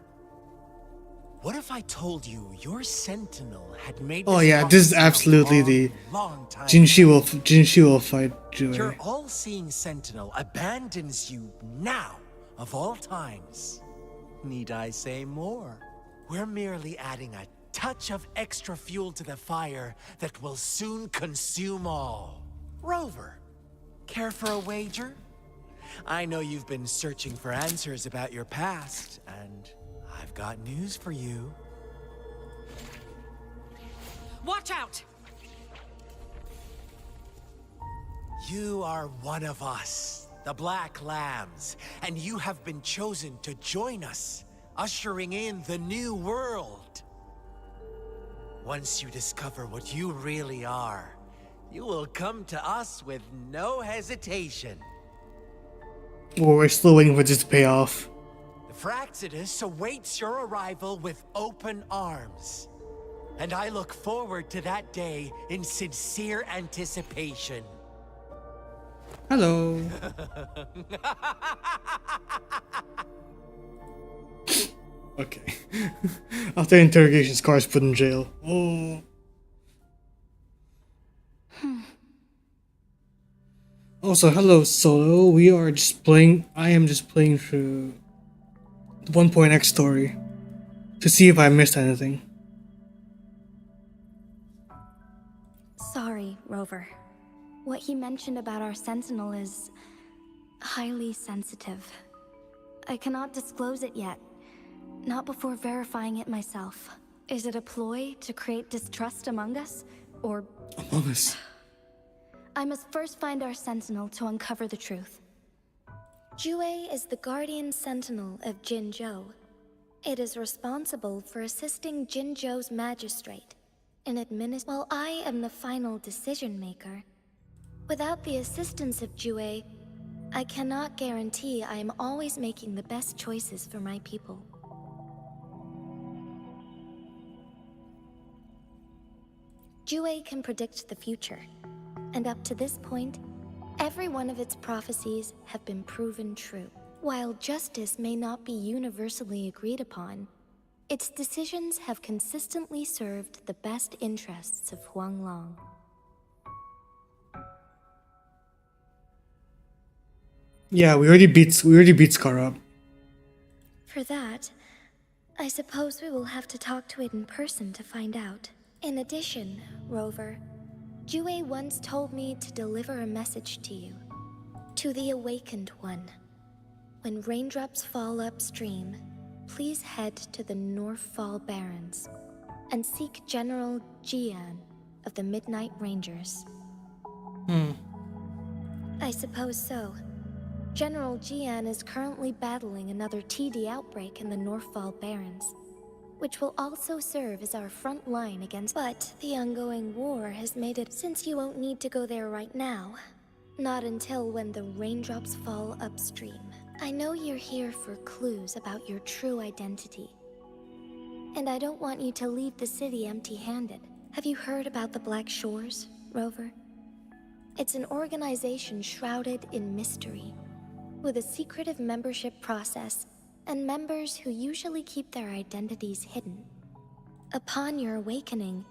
What if I told you your sentinel had made Oh yeah, this is absolutely the Jinshi will fight Joey. Your all-seeing sentinel abandons you now, of all times. Need I say more? We're merely adding a touch of extra fuel to the fire that will soon consume all. Rover, care for a wager? I know you've been searching for answers about your past, and I've got news for you. Watch out! You are one of us, the Black Lambs, and you have been chosen to join us, ushering in the new world. Once you discover what you really are, you will come to us with no hesitation. Oh, we're still waiting for this to pay off. The Fraxidus awaits your arrival with open arms. And I look forward to that day in sincere anticipation. Hello. Okay. After interrogation, Scar's put in jail. Oh. Also, hello Solo. We are just playing. I am just playing through the 1.x story to see if I missed anything. Sorry, Rover. What he mentioned about our sentinel is highly sensitive. I cannot disclose it yet. Not before verifying it myself. Is it a ploy to create distrust among us? Or... Among Us. I must first find our sentinel to uncover the truth. Jue is the guardian sentinel of Jinzhou. It is responsible for assisting Jinzhou's magistrate in while I am the final decision maker. Without the assistance of Jue, I cannot guarantee I am always making the best choices for my people. Jue can predict the future, and up to this point, every one of its prophecies have been proven true. While justice may not be universally agreed upon, its decisions have consistently served the best interests of Huanglong. Yeah, we already beat Scar up. For that, I suppose we will have to talk to it in person to find out. In addition, Rover, Jue once told me to deliver a message to you. To the Awakened One. When raindrops fall upstream, please head to the Northfall Barrens and seek General Jian of the Midnight Rangers. I suppose so. General Jian is currently battling another TD outbreak in the Northfall Barrens, which will also serve as our front line against. But the ongoing war has made it since you won't need to go there right now. Not until when the raindrops fall upstream. I know you're here for clues about your true identity. And I don't want you to leave the city empty-handed. Have you heard about the Black Shores, Rover? It's an organization shrouded in mystery, with a secretive membership process, and members who usually keep their identities hidden. Upon your awakening,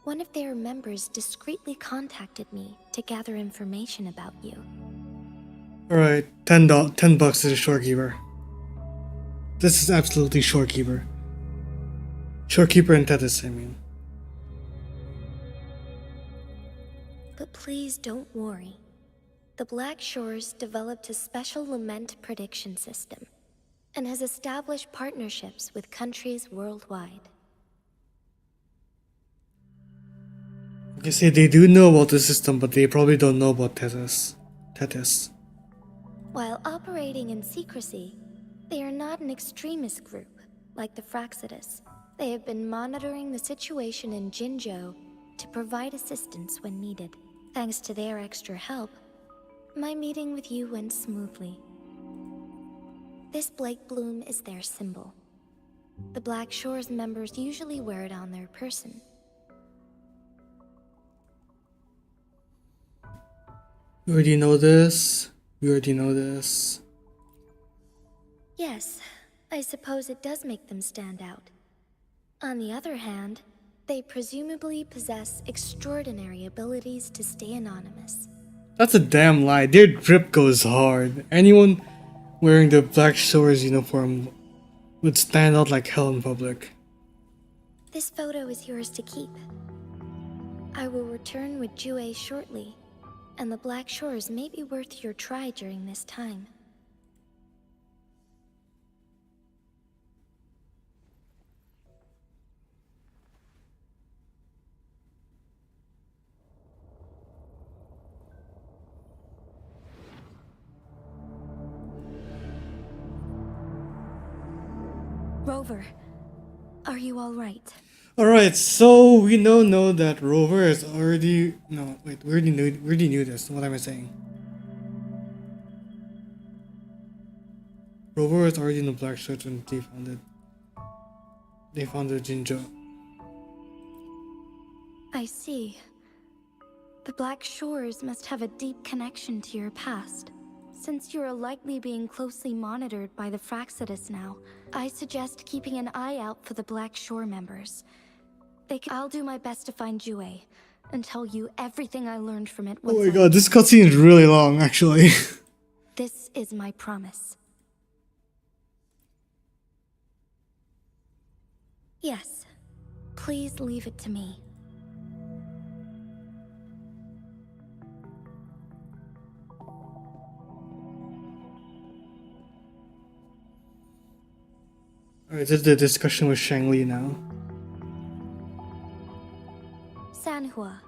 one of their members discreetly contacted me to gather information about you. Alright, $10 to the Shorekeeper. This is absolutely Shorekeeper. Shorekeeper and Tethys, I mean. But please don't worry. The Black Shores developed a special lament prediction system, and has established partnerships with countries worldwide. You say they do know about the system, but they probably don't know about Tethys. While operating in secrecy, they are not an extremist group like the Fraxidus. They have been monitoring the situation in Jinzhou to provide assistance when needed. Thanks to their extra help, my meeting with you went smoothly. This Blake Bloom is their symbol. The Black Shores members usually wear it on their person. You already know this. You already know this. Yes, I suppose it does make them stand out. On the other hand, they presumably possess extraordinary abilities to stay anonymous. That's a damn lie. Their drip goes hard. Anyone wearing the Black Shores uniform would stand out like hell in public. This photo is yours to keep. I will return with Jue shortly, and the Black Shores may be worth your try during this time. Rover, are you all right? Alright, so we know that Rover is already... No, wait, we already knew this. What am I saying? Rover is already in the Black Shores when they founded Jinzhou. I see. The Black Shores must have a deep connection to your past. Since you are likely being closely monitored by the Fraxidus now, I suggest keeping an eye out for the Black Shore members. I'll do my best to find Jue and tell you everything I learned from it. Oh my god, this cutscene is really long, actually. This is my promise. Yes, please leave it to me. Alright, this is the discussion with Shangli now. Sanhua,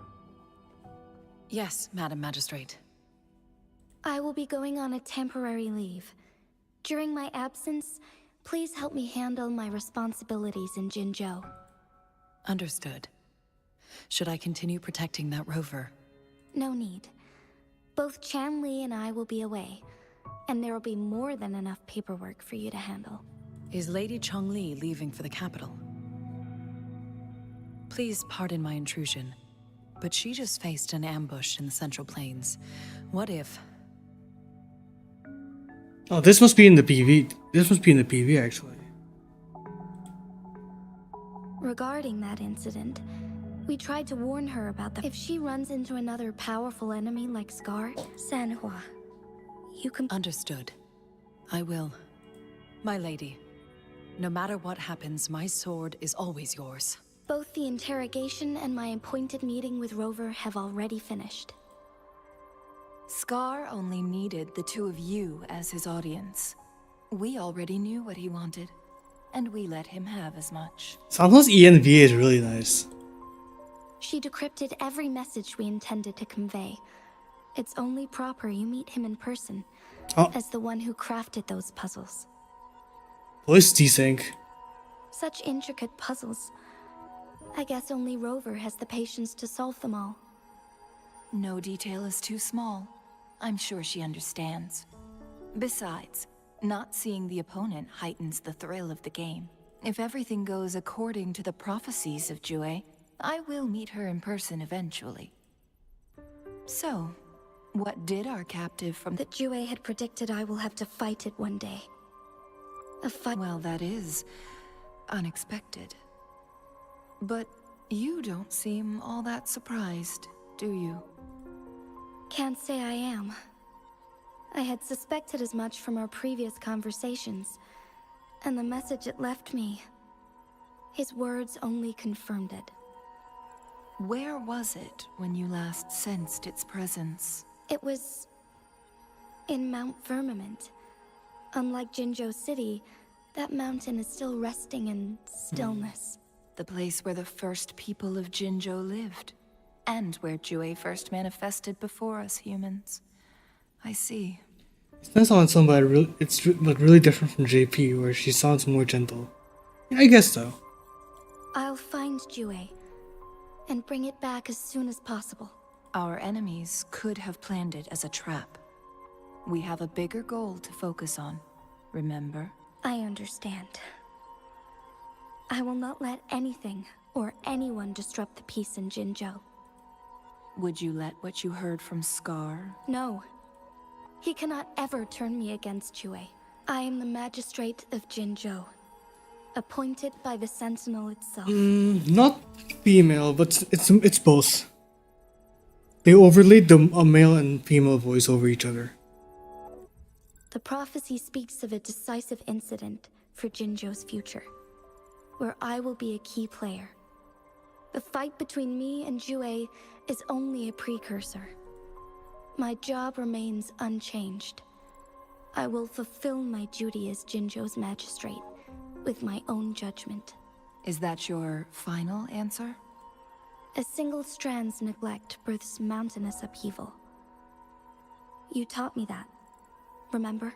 Yes, Madam Magistrate. I will be going on a temporary leave. During my absence, please help me handle my responsibilities in Jinzhou. Understood. Should I continue protecting that rover? No need. Both Chanli and I will be away, and there will be more than enough paperwork for you to handle. Is Lady Chongli leaving for the capital? Please pardon my intrusion, but she just faced an ambush in the Central Plains. What if... Oh, this must be in the PV. This must be in the PV, actually. Regarding that incident, we tried to warn her about that. If she runs into another powerful enemy like Scar, Sanhua, you can... Understood. I will. My lady, no matter what happens, my sword is always yours. Both the interrogation and my appointed meeting with Rover have already finished. Scar only needed the two of you as his audience. We already knew what he wanted, and we let him have as much. Sanhua's ENV is really nice. She decrypted every message we intended to convey. It's only proper you meet him in person, Oh, as the one who crafted those puzzles. voice desync. Such intricate puzzles. I guess only Rover has the patience to solve them all. No detail is too small. I'm sure she understands. Besides, not seeing the opponent heightens the thrill of the game. If everything goes according to the prophecies of Jue, I will meet her in person eventually. So, what did our captive from That Jue had predicted I will have to fight it one day. A fight. Well, that is unexpected. But you don't seem all that surprised, do you? Can't say I am. I had suspected as much from our previous conversations, and the message it left me. His words only confirmed it. Where was it when you last sensed its presence? It was in Mount Firmament. Unlike Jinzhou City, that mountain is still resting in stillness. The place where the first people of Jinzhou lived, and where Jue first manifested before us humans. I see. It's nice on some, but it's like really different from JP, where she sounds more gentle. Yeah, I guess so. I'll find Jue and bring it back as soon as possible. Our enemies could have planned it as a trap. We have a bigger goal to focus on, remember? I understand. I will not let anything or anyone disrupt the peace in Jinzhou. Would you let what you heard from Scar? No. He cannot ever turn me against Jue. I am the magistrate of Jinzhou, appointed by the Sentinel itself. Not female, but it's both. They overlaid a male and female voice over each other. The prophecy speaks of a decisive incident for Jinzhou's future, where I will be a key player. The fight between me and Jue is only a precursor. My job remains unchanged. I will fulfill my duty as Jinzhou's magistrate with my own judgment. Is that your final answer? A single strand's neglect births mountainous upheaval. You taught me that, remember?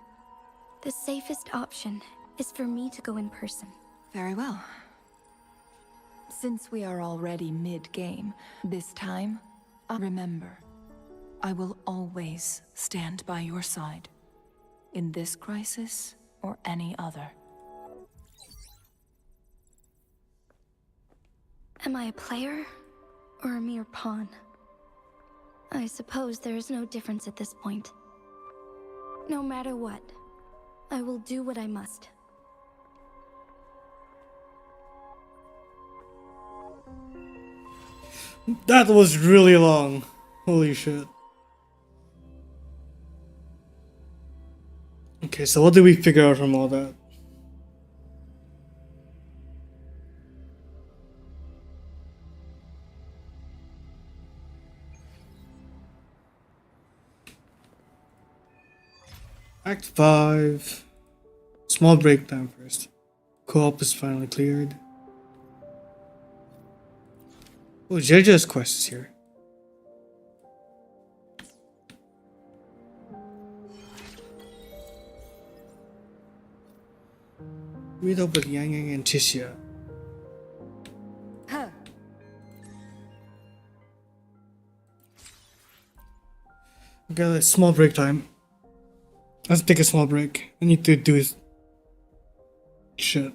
The safest option is for me to go in person. Very well. Since we are already mid-game, this time, remember, I will always stand by your side. In this crisis, or any other. Am I a player, or a mere pawn? I suppose there is no difference at this point. No matter what, I will do what I must. That was really long. Holy shit. Okay, so what did we figure out from all that? Act 5. Small breakdown first. Co-op is finally cleared. Oh, JJ's quest is here. Meet up with Yang Yang and Tisha. Okay, a small break time. Let's take a small break. I need to do shit.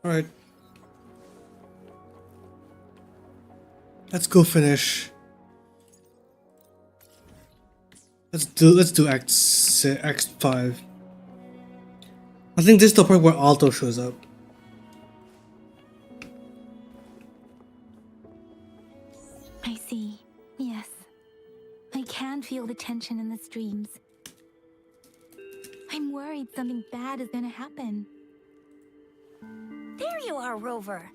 Alright. Let's go finish. Let's do Act 5. I think this is the part where Alto shows up. I see. Yes. I can feel the tension in the streams. I'm worried something bad is gonna happen. There you are, Rover.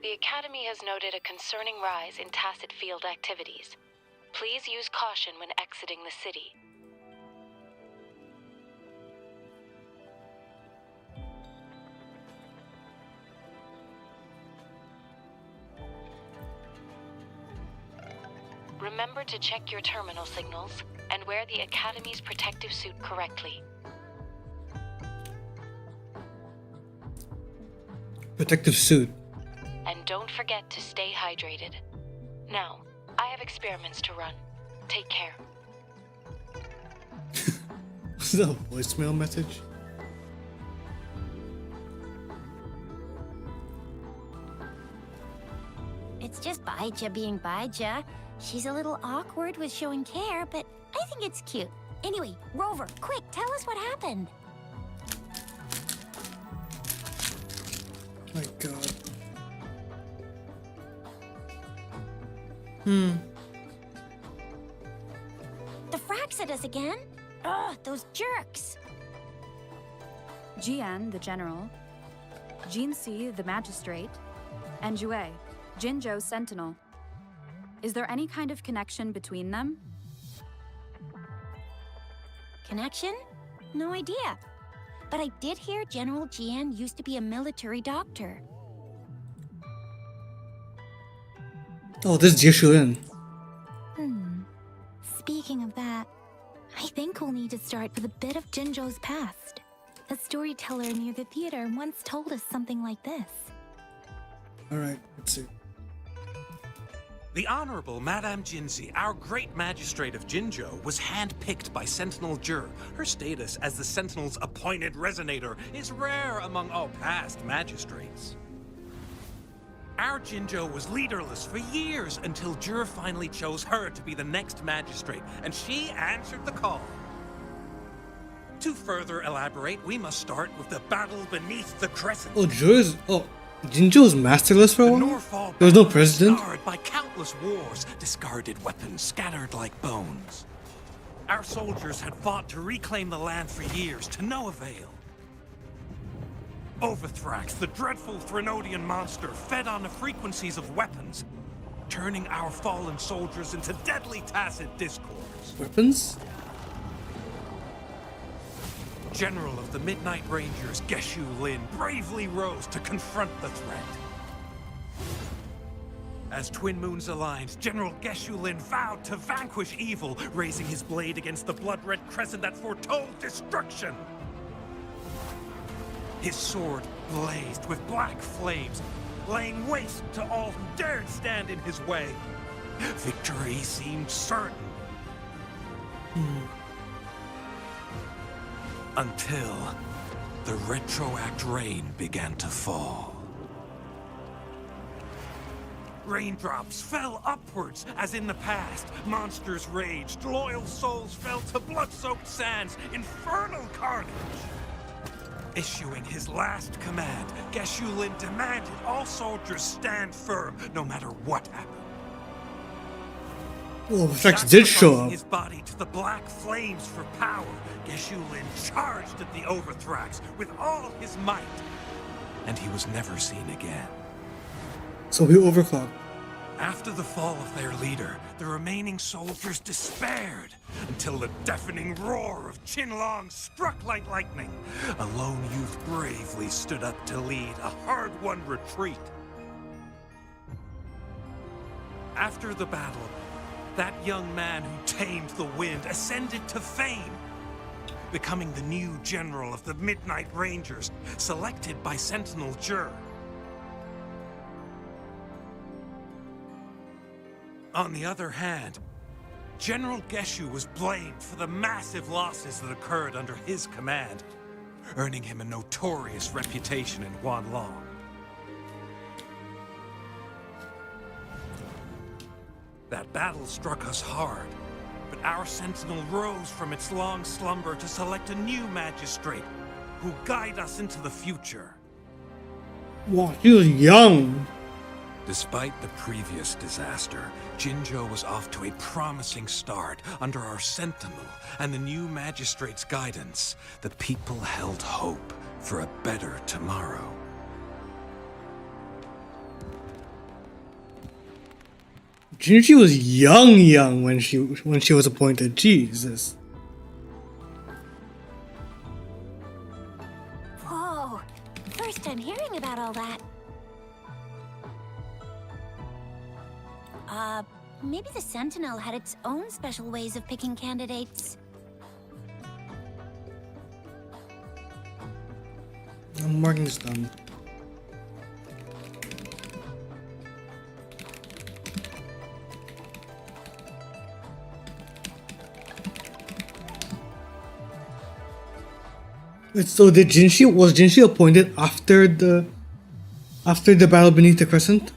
The Academy has noted a concerning rise in tacit field activities. Please use caution when exiting the city. Remember to check your terminal signals and wear the Academy's protective suit correctly. Protective suit. And don't forget to stay hydrated. Now, I have experiments to run. Take care. Is that a voicemail message? It's just Baija being Baija. She's a little awkward with showing care, but I think it's cute. Anyway, Rover, quick, tell us what happened. My god. The frags at us again? Ugh, those jerks. Jian, the general, Jinsi, the magistrate, and Jue, Jinzhou sentinel. Is there any kind of connection between them? Connection? No idea. But I did hear General Jian used to be a military doctor. Oh, this is Jishuin. Speaking of that, I think we'll need to start with a bit of Jinzhou's past. A storyteller near the theater once told us something like this. Alright, let's see. The Honorable Madame Jinzi, our great magistrate of Jinzhou, was handpicked by Sentinel Jur. Her status as the Sentinel's appointed resonator is rare among all past magistrates. Our Jinzhou was leaderless for years until Jur finally chose her to be the next magistrate, and she answered the call. To further elaborate, we must start with the battle beneath the crescent. Jinjo was masterless for a The while? Norfall There was no battle president? scarred by countless wars, discarded weapons scattered like bones. Our soldiers had fought to reclaim the land for years, to no avail. Overthrax, the dreadful Threnodian monster, fed on the frequencies of weapons, turning our fallen soldiers into deadly tacit discords. Weapons? General of the Midnight Rangers, Geshu Lin, bravely rose to confront the threat. As Twin Moons aligned, General Geshu Lin vowed to vanquish evil, raising his blade against the blood-red crescent that foretold destruction. His sword blazed with black flames, laying waste to all who dared stand in his way. Victory seemed certain. Until the retroact rain began to fall. Raindrops fell upwards, as in the past. Monsters raged, loyal souls fell to blood-soaked sands, infernal carnage. Issuing his last command, Geshu Lin demanded all soldiers stand firm, no matter what happened. Well, Overthrax did show Sacrificing up. his body to the black flames for power, Geshu Lin charged at the Overthrax with all his might, and he was never seen again. So he overclocked. After the fall of their leader, the remaining soldiers despaired until the deafening roar of Qinlong struck like lightning. A lone youth bravely stood up to lead a hard-won retreat. After the battle, that young man who tamed the wind ascended to fame, becoming the new general of the Midnight Rangers, selected by Sentinel Jur. On the other hand, General Geshu was blamed for the massive losses that occurred under his command, earning him a notorious reputation in Guanlong. That battle struck us hard, but our sentinel rose from its long slumber to select a new magistrate who'll guide us into the future. Wow, he was young. Despite the previous disaster, Jinjo was off to a promising start under our sentinel and the new magistrate's guidance. The people held hope for a better tomorrow. Jinji was young when she was appointed. Jesus. Whoa, first time hearing about all that. Maybe the Sentinel had its own special ways of picking candidates. I'm marking this down. Wait, so was Jinshi appointed after the battle beneath the crescent?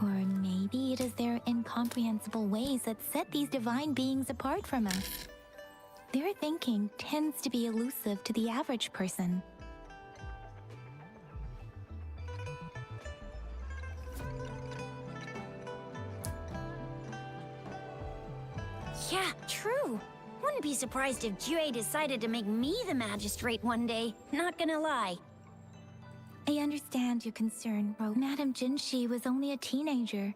Or maybe it is their incomprehensible ways that set these divine beings apart from us. Their thinking tends to be elusive to the average person. Yeah, true. Wouldn't be surprised if Jue decided to make me the magistrate one day. Not gonna lie. I understand your concern, Ro. Madame Jinshi was only a teenager,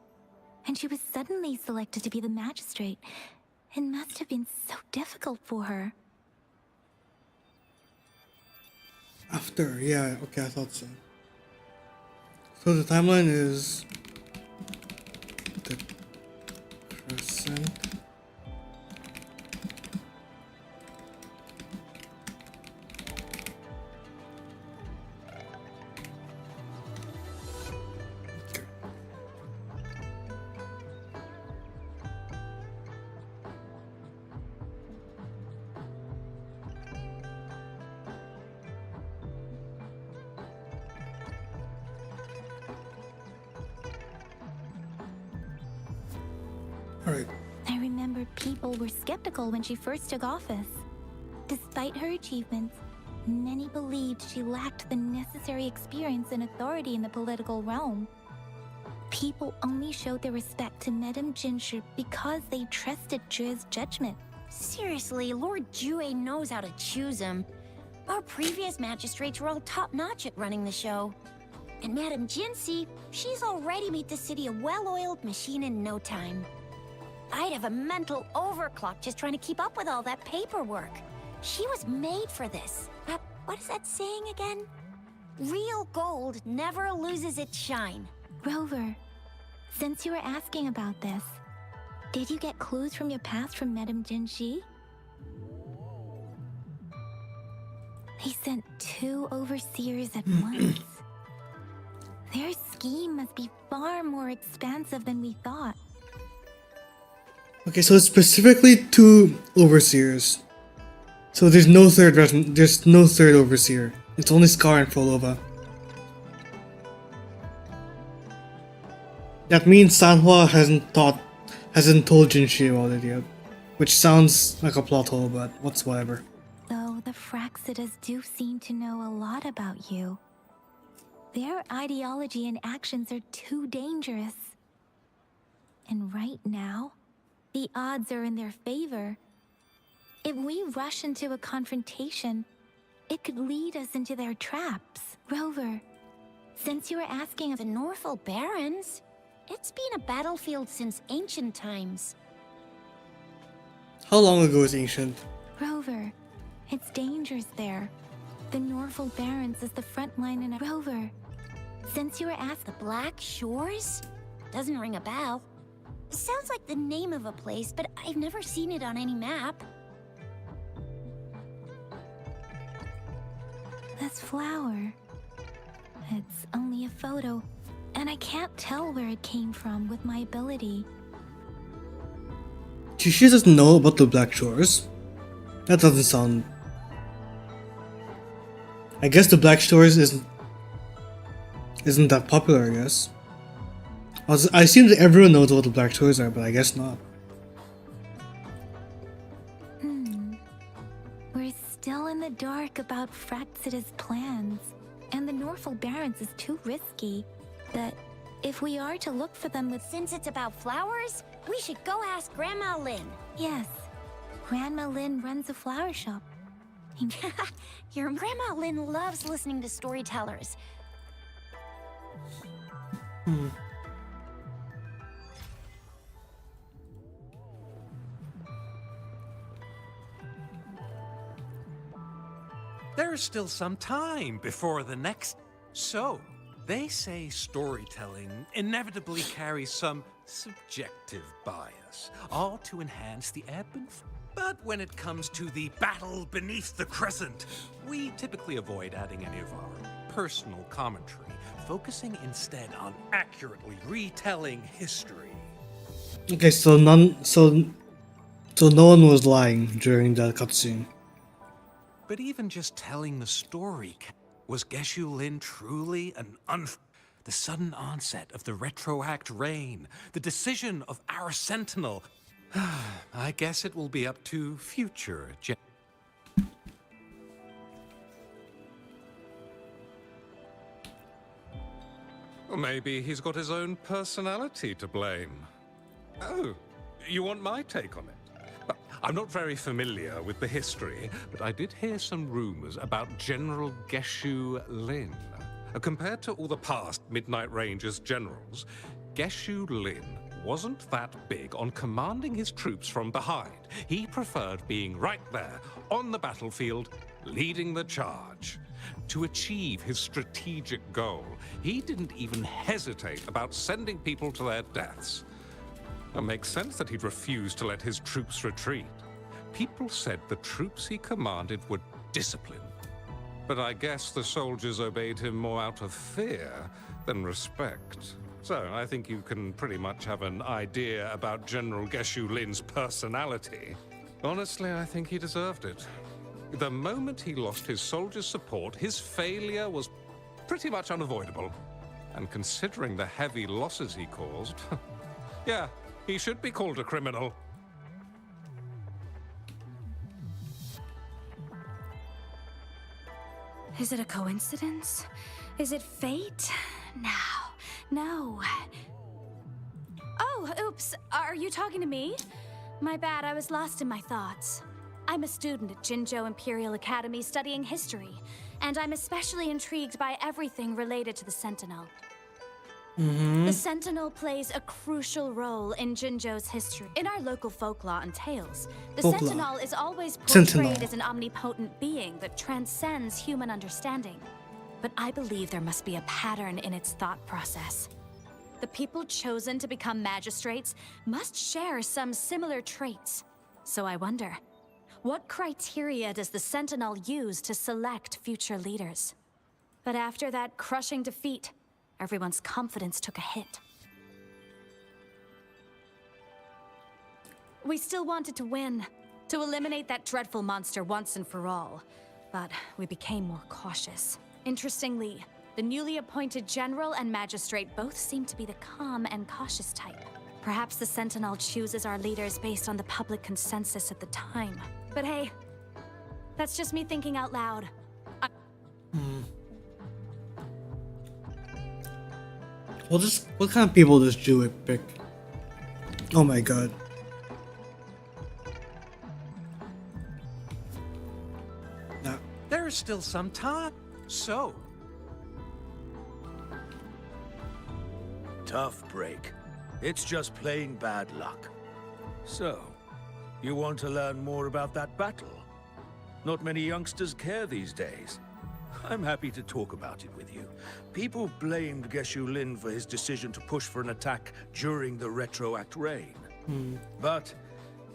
and she was suddenly selected to be the magistrate. It must have been so difficult for her. After, yeah, okay, I thought so. So the timeline is the crescent. Alright. I remember people were skeptical when she first took office. Despite her achievements, many believed she lacked the necessary experience and authority in the political realm. People only showed their respect to Madame Jinshi because they trusted Jue's judgment. Seriously, Lord Jue knows how to choose him. Our previous magistrates were all top-notch at running the show. And Madame Jinsi, she's already made the city a well-oiled machine in no time. I'd have a mental overclock just trying to keep up with all that paperwork. She was made for this. What is that saying again? Real gold never loses its shine. Rover, since you were asking about this, did you get clues from your past from Madame Jinshi? They sent 2 overseers at once. Their scheme must be far more expansive than we thought. Okay, so it's specifically 2 overseers. So there's no third overseer. It's only Scar and Frolova. That means Sanhua hasn't told Jinshi about it yet. Which sounds like a plot hole, but whatever. Though the Fraxidas do seem to know a lot about you. Their ideology and actions are too dangerous. And right now, the odds are in their favor. If we rush into a confrontation, it could lead us into their traps. Rover, since you were asking of The Norfolk Barrens? It's been a battlefield since ancient times. How long ago is ancient? Rover, it's dangerous there. The Norfolk Barrens is the front line in a Rover. Since you were asking, The Black Shores? Doesn't ring a bell. Sounds like the name of a place, but I've never seen it on any map. this flower. It's only a photo, and I can't tell where it came from with my ability. She doesn't know about the Black Shores? That doesn't sound... I guess the Black Shores isn't that popular, I guess. I assume that everyone knows what the Black Shores are, but I guess not. We're still in the dark about Fraxida's plans, and the Norfolk Barrens is too risky. But if we are to look for them with... Since it's about flowers, we should go ask Grandma Lynn. Yes, Grandma Lynn runs a flower shop. Your Grandma Lynn loves listening to storytellers. There is still some time before the next... So, they say storytelling inevitably carries some subjective bias, all to enhance the ebb and flow. But when it comes to the battle beneath the crescent, we typically avoid adding any of our personal commentary, focusing instead on accurately retelling history. Okay, so no one was lying during that cutscene. But even just telling the story, was Geshu Lin truly the sudden onset of the retroact reign, the decision of our sentinel? I guess it will be up to future Or maybe he's got his own personality to blame. Oh, you want my take on it? I'm not very familiar with the history, but I did hear some rumors about General Geshu Lin. Compared to all the past Midnight Rangers generals, Geshu Lin wasn't that big on commanding his troops from behind. He preferred being right there, on the battlefield, leading the charge. To achieve his strategic goal, he didn't even hesitate about sending people to their deaths. It makes sense that he'd refuse to let his troops retreat. People said the troops he commanded were disciplined. But I guess the soldiers obeyed him more out of fear than respect. So I think you can pretty much have an idea about General Geshu Lin's personality. Honestly, I think he deserved it. The moment he lost his soldiers' support, his failure was pretty much unavoidable. And considering the heavy losses he caused, yeah, He should be called a criminal. Is it a coincidence? Is it fate? No. Oh, oops. Are you talking to me? My bad, I was lost in my thoughts. I'm a student at Jinzhou Imperial Academy studying history, and I'm especially intrigued by everything related to the Sentinel. The Sentinel plays a crucial role in Jinzhou's history. In our local folklore and tales, the Sentinel is always portrayed as an omnipotent being that transcends human understanding. But I believe there must be a pattern in its thought process. The people chosen to become magistrates must share some similar traits. So I wonder, what criteria does the Sentinel use to select future leaders? But after that crushing defeat, everyone's confidence took a hit. We still wanted to win, to eliminate that dreadful monster once and for all. But we became more cautious. Interestingly, the newly appointed general and magistrate both seem to be the calm and cautious type. Perhaps the Sentinel chooses our leaders based on the public consensus at the time. But hey, that's just me thinking out loud. What kind of people does Jewett pick? Oh my god. No. There's still some time. So, Tough break. It's just plain bad luck. So, you want to learn more about that battle? Not many youngsters care these days. I'm happy to talk about it with you. People blamed Geshu Lin for his decision to push for an attack during the Retroact reign. But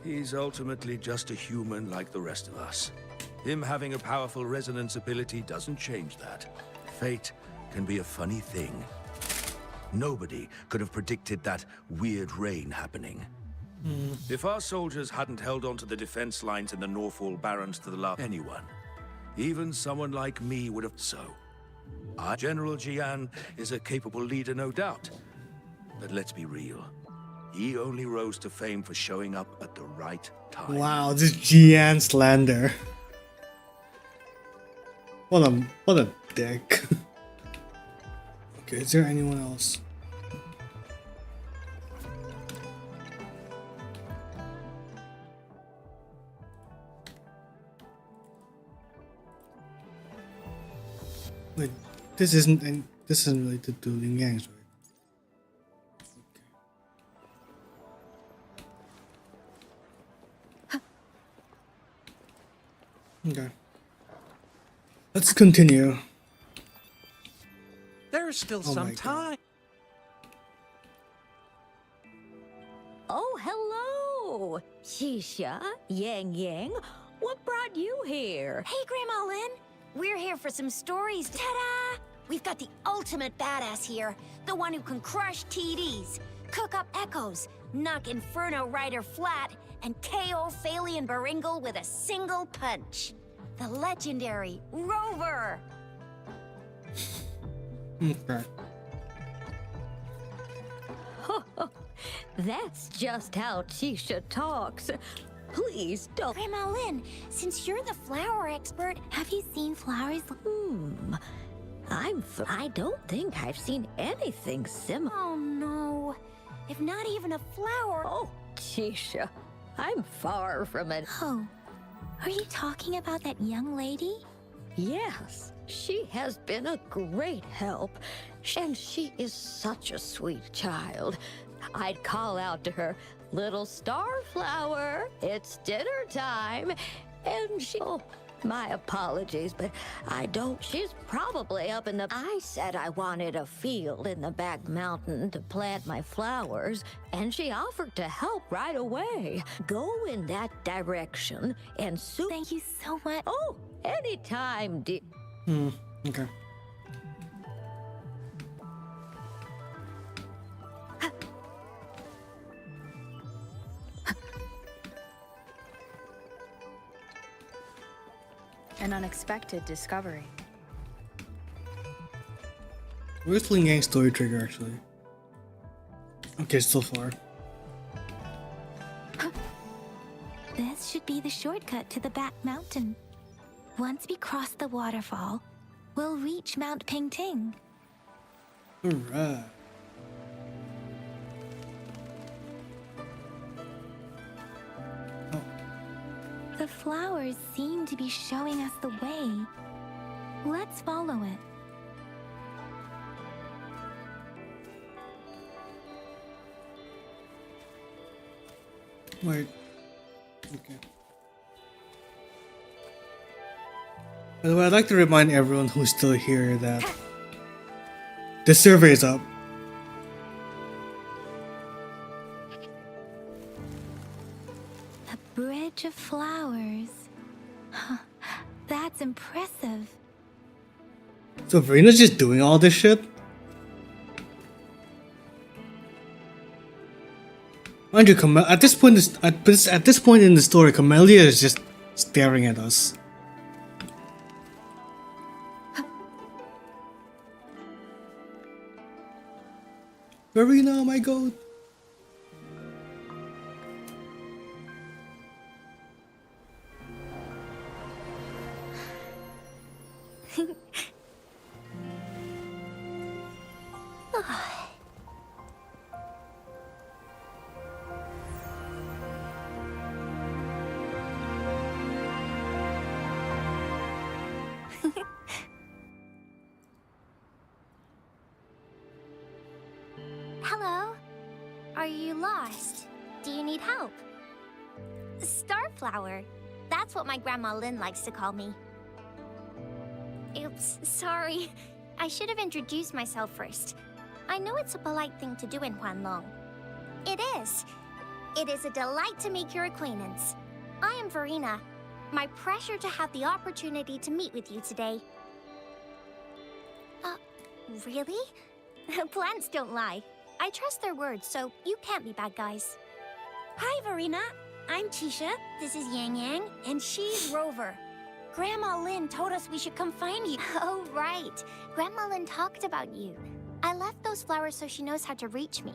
he's ultimately just a human like the rest of us. Him having a powerful resonance ability doesn't change that. Fate can be a funny thing. Nobody could have predicted that weird rain happening. If our soldiers hadn't held onto the defense lines in the Northwall Barrens to the last, anyone, even someone like me would have. So, our General Jian is a capable leader, no doubt. But let's be real. He only rose to fame for showing up at the right time. Wow, this Jian slander. What a dick. Okay, is there anyone else? Wait, this isn't related to Ling Yang's, right? Okay. Let's continue. there's still Oh my some God. time. Oh, hello! Shisha, Yang Yang, what brought you here? Hey, Grandma Lynn. We're here for some stories. Ta-da! We've got the ultimate badass here. The one who can crush TDs, cook up echoes, knock Inferno Rider flat, and KO Phalian Baringle with a single punch. The legendary Rover. Okay. That's just how Shisha talks. Please don't. Grandma Lynn, since you're the flower expert, have you seen flowers? I don't think I've seen anything similar. Oh no. If not even a flower. Oh, Shisha, I'm far from it. Oh, are you talking about that young lady? Yes, she has been a great help, and she is such a sweet child. I'd call out to her, "Little Starflower, it's dinner time," and she... Oh, my apologies, but I don't... She's probably up in the... I said I wanted a field in the back mountain to plant my flowers, and she offered to help right away. Go in that direction, and soon... Thank you so much. Oh, anytime, dear. Okay. An unexpected discovery. Where's Ling Yang's story trigger actually? Okay, so far. This should be the shortcut to the back mountain. Once we cross the waterfall, we'll reach Mount Pingting. Alright. The flowers seem to be showing us the way. Let's follow it. Wait. Okay. By the way, I'd like to remind everyone who's still here that the survey is up. A bridge of flowers. That's impressive. So Verina's just doing all this shit? Mind you, at this point in the story, Camellia is just staring at us. Verina, my goat. Hello? Are you lost? Do you need help? Starflower. That's what my Grandma Lynn likes to call me. Oops, sorry. I should have introduced myself first. I know it's a polite thing to do in Huanlong. It is. It is a delight to make your acquaintance. I am Verina. My pleasure to have the opportunity to meet with you today. Really? Plants don't lie. I trust their words, so you can't be bad guys. Hi, Verina. I'm Tisha. This is Yang Yang, and she's Rover. Grandma Lynn told us we should come find you. Oh, right. Grandma Lynn talked about you. I left those flowers so she knows how to reach me.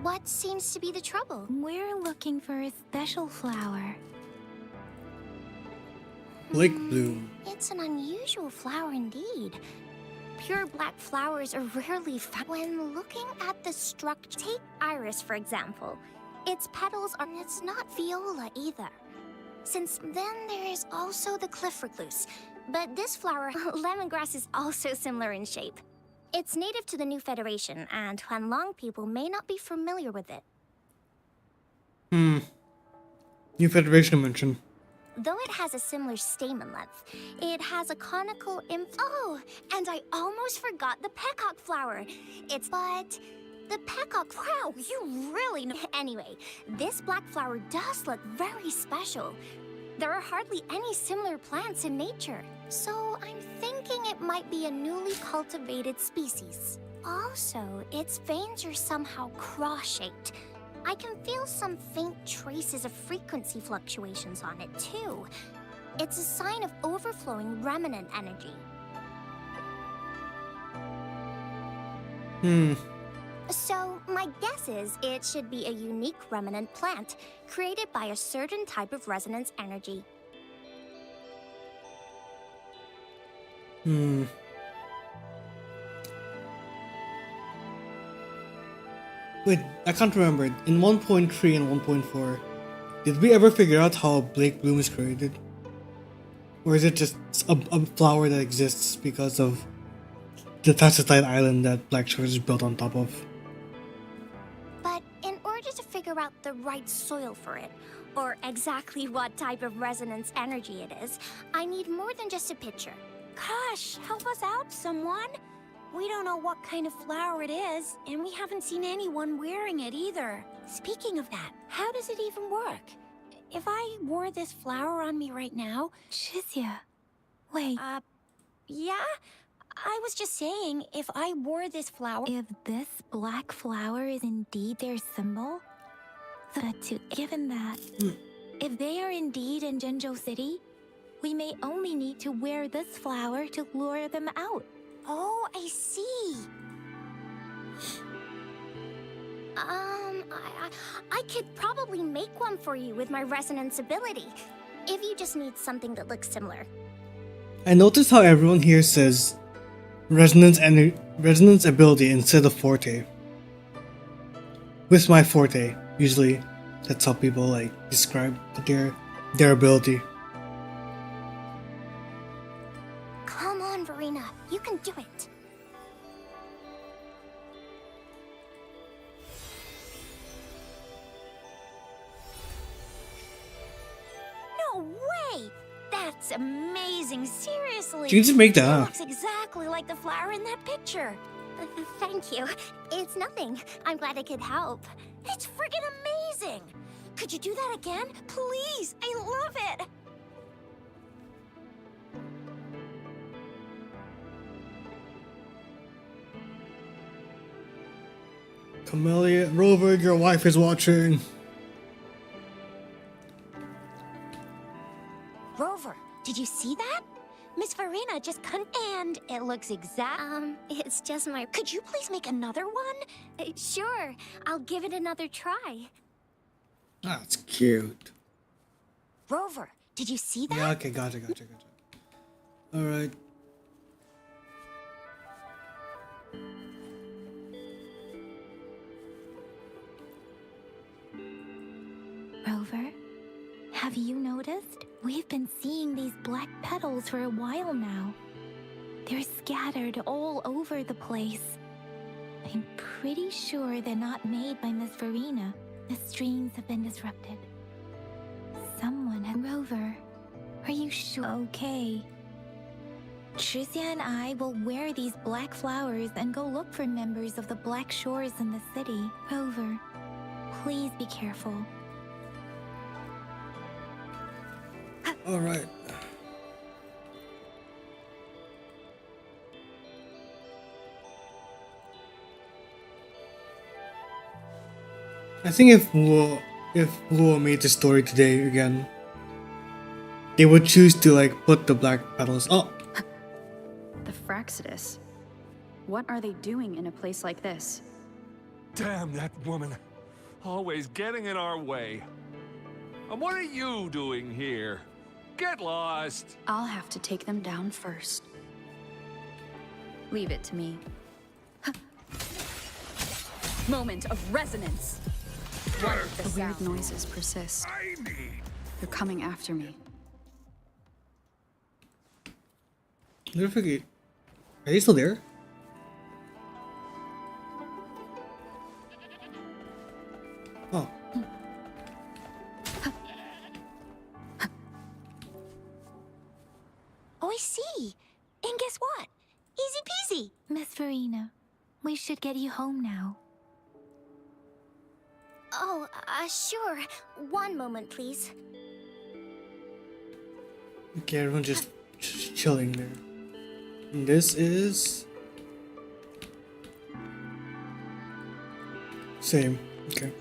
What seems to be the trouble? We're looking for a special flower. Blake Bloom. It's an unusual flower indeed. Pure black flowers are rarely found. When looking at the structure, take iris for example. Its petals are, it's not viola either. Since then there is also the cliff recluse. But this flower, lemongrass, is also similar in shape. It's native to the New Federation, and Huanlong people may not be familiar with it. New Federation mention. Though it has a similar stamen length, it has a conical Oh, and I almost forgot the peacock flower. But the peacock, wow, you really know. Anyway, this black flower does look very special. There are hardly any similar plants in nature, so I'm thinking it might be a newly cultivated species. Also, its veins are somehow cross-shaped. I can feel some faint traces of frequency fluctuations on it, too. It's a sign of overflowing remnant energy. So, my guess is it should be a unique remnant plant, created by a certain type of resonance energy. Wait, I can't remember. In 1.3 and 1.4, did we ever figure out how Blake Bloom is created? Or is it just a flower that exists because of the Tacitite island that Black Shores is built on top of? But in order to figure out the right soil for it, or exactly what type of resonance energy it is, I need more than just a picture. Gosh, help us out, someone! We don't know what kind of flower it is, and we haven't seen anyone wearing it either. Speaking of that, how does it even work? If I wore this flower on me right now... Shizia, wait. Yeah? I was just saying, if I wore this flower... If this black flower is indeed their symbol, given that, if they are indeed in Jinzhou City, we may only need to wear this flower to lure them out. Oh, I see. I could probably make one for you with my resonance ability. If you just need something that looks similar. I noticed how everyone here says resonance ability instead of forte. With my forte, usually that's how people like describe their ability. Come on, Verena. You can do it. No way! That's amazing, seriously. You can just make that, It huh? looks exactly like the flower in that picture. Thank you. It's nothing. I'm glad I could help. It's friggin' amazing! Could you do that again? Please! I love it! Camellia, Rover, your wife is watching. Rover, did you see that? Miss Verena just and it looks it's just my... Could you please make another one? Sure, I'll give it another try. That's cute. Rover, did you see that? Yeah, okay, gotcha. Alright. Rover, have you noticed? We've been seeing these black petals for a while now. They're scattered all over the place. I'm pretty sure they're not made by Miss Verena. The streams have been disrupted. Someone had... Rover, are you sure? Okay. Tricia and I will wear these black flowers and go look for members of the Black Shores in the city. Rover, please be careful. Alright. I think if Luo made the story today again, they would choose to like put the black petals. Oh, The Fraxidus. What are they doing in a place like this? Damn that woman. Always getting in our way. And what are you doing here? Get lost! I'll have to take them down first. Leave it to me. Moment of resonance! The weird noises persist. They're coming after me. I forget. Are they still there? Oh. Oh, I see. And guess what? Easy peasy. Miss Verena, we should get you home now. Oh, sure. One moment, please. Okay, everyone just chilling there. And this is same. Okay.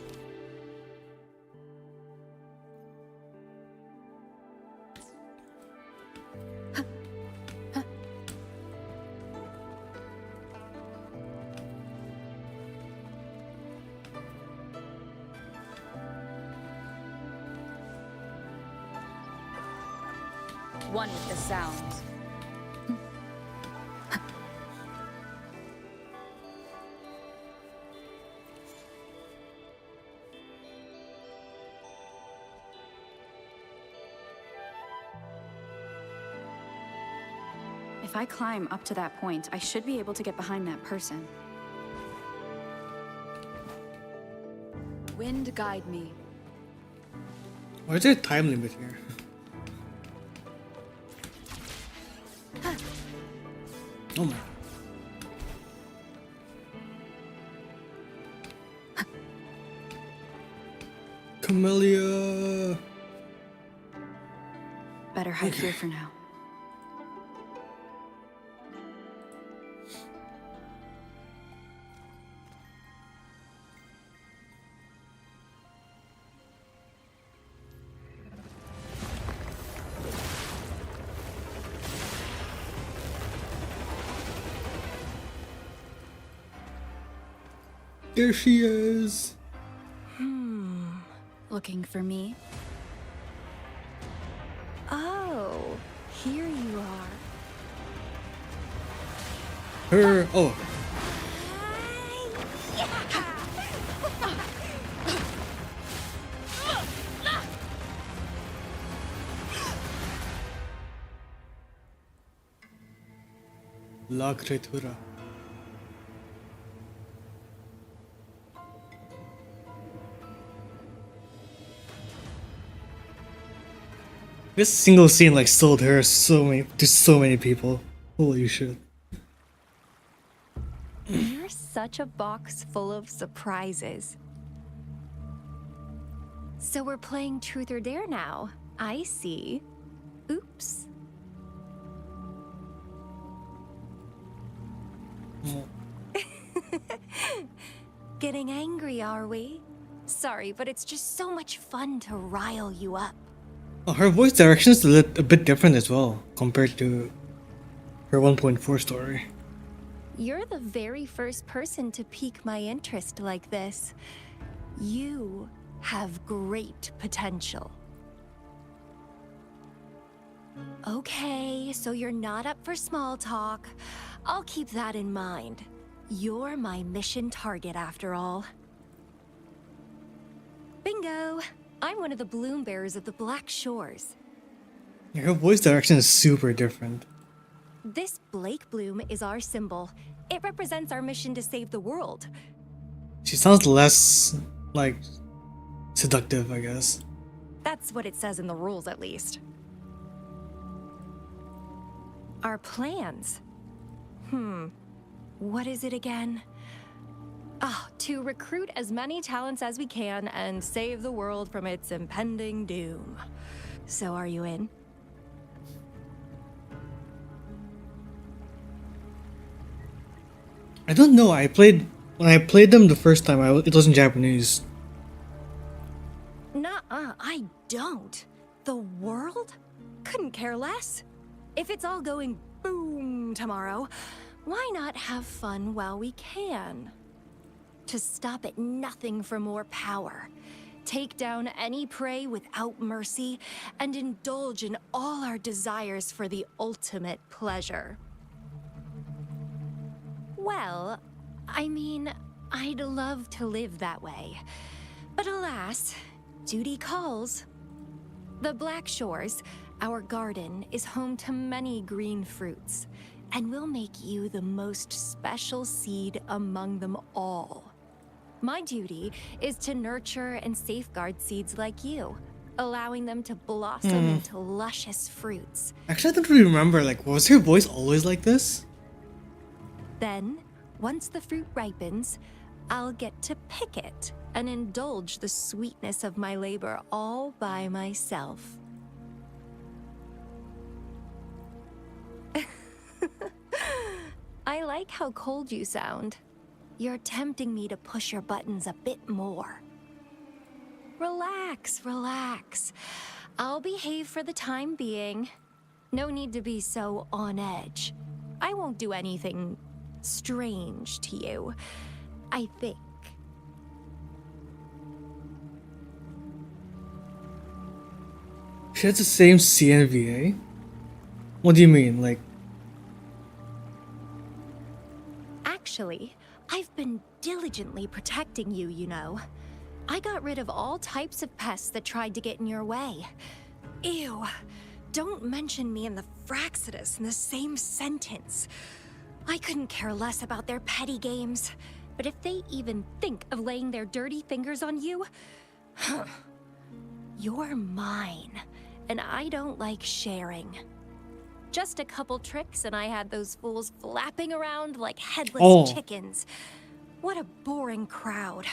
One with the sounds. If I climb up to that point, I should be able to get behind that person. Wind guide me. Why is there a time limit here? Oh my. Camellia. Better hide here for now. There she is. Looking for me? Oh, here you are. Her. Oh. La criatura. This single scene like sold her to so many people. Holy shit. You're such a box full of surprises. So we're playing Truth or Dare now. I see. Oops. Getting angry, are we? Sorry, but it's just so much fun to rile you up. Oh, her voice direction is a bit different as well compared to her 1.4 story. You're the very first person to pique my interest like this. You have great potential. Okay, so you're not up for small talk. I'll keep that in mind. You're my mission target after all. Bingo! I'm one of the bloom bearers of the Black Shores. Her voice direction is super different. This Blake bloom is our symbol. It represents our mission to save the world. She sounds less, like, seductive, I guess. That's what it says in the rules, at least. Our plans. What is it again? To recruit as many talents as we can and save the world from its impending doom. So are you in? I don't know. When I played them the first time. It was in Japanese. Nuh-uh, I don't. The world? Couldn't care less. If it's all going boom tomorrow, why not have fun while we can? To stop at nothing for more power, take down any prey without mercy, and indulge in all our desires for the ultimate pleasure. Well, I mean, I'd love to live that way. But alas, duty calls. The Black Shores, our garden, is home to many green fruits, and will make you the most special seed among them all. My duty is to nurture and safeguard seeds like you, allowing them to blossom into luscious fruits. Actually, I don't really remember. Like, was her voice always like this? Then, once the fruit ripens, I'll get to pick it and indulge the sweetness of my labor all by myself. I like how cold you sound. You're tempting me to push your buttons a bit more. Relax, relax. I'll behave for the time being. No need to be so on edge. I won't do anything strange to you, I think. She has the same CNVA? What do you mean? Like, Actually, I've been diligently protecting you, you know. I got rid of all types of pests that tried to get in your way. Ew, don't mention me and the Fraxidus in the same sentence. I couldn't care less about their petty games, but if they even think of laying their dirty fingers on you, you're mine, and I don't like sharing. Just a couple tricks and I had those fools flapping around like headless chickens. What a boring crowd.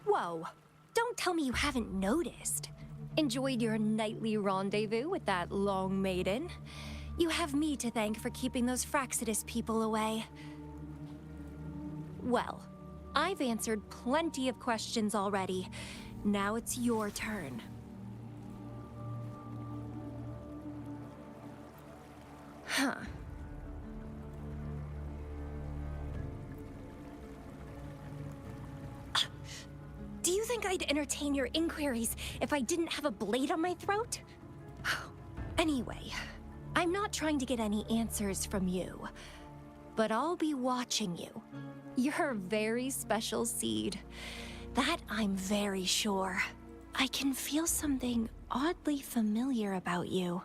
Whoa, don't tell me you haven't noticed. Enjoyed your nightly rendezvous with that long maiden. You have me to thank for keeping those Fraxidus people away. Well, I've answered plenty of questions already. Now it's your turn. Huh. think I'd entertain your inquiries if I didn't have a blade on my throat? Anyway, I'm not trying to get any answers from you, but I'll be watching you. You're a very special seed. That I'm very sure. I can feel something oddly familiar about you.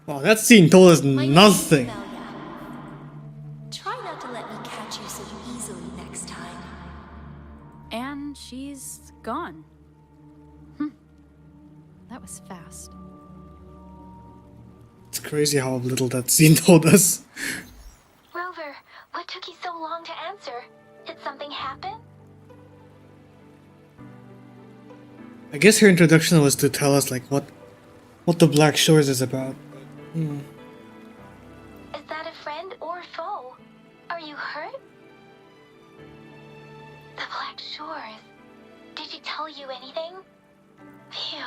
Wow, that scene told us My name's nothing. Amelia. Try not to let me catch you so easily next time. And she's gone. That was fast. It's crazy how little that scene told us. Rover, what took you so long to answer? Did something happen? I guess her introduction was to tell us like what the Black Shores is about. Is that a friend or foe? Are you hurt? The Black Shores. Did she tell you anything? Phew,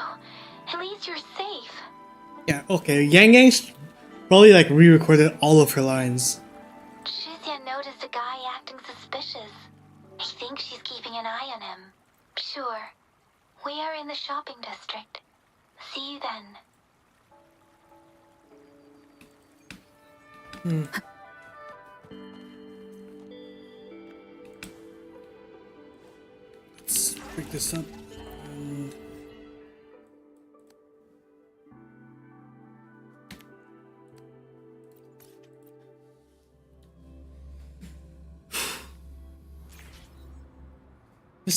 at least you're safe. Yeah, okay. Yang Yang's probably like re-recorded all of her lines. Shuzia noticed a guy acting suspicious. I think she's keeping an eye on him. Sure. We are in the shopping district. See you then. Let's pick this up and this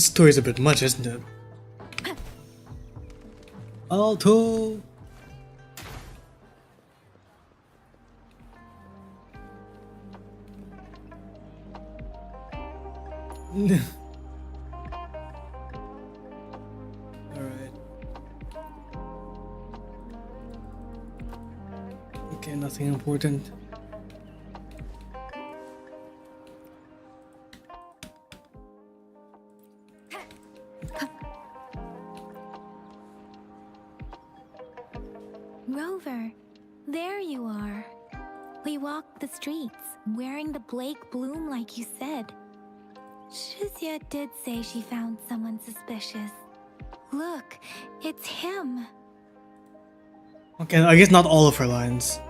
story's a bit much, isn't it? Alto. Alright. Okay, nothing important. Rover, there you are. We walked the streets, wearing the Blake bloom like you said. Shuzia did say she found someone suspicious. Look, it's him. Okay, I guess not all of her lines.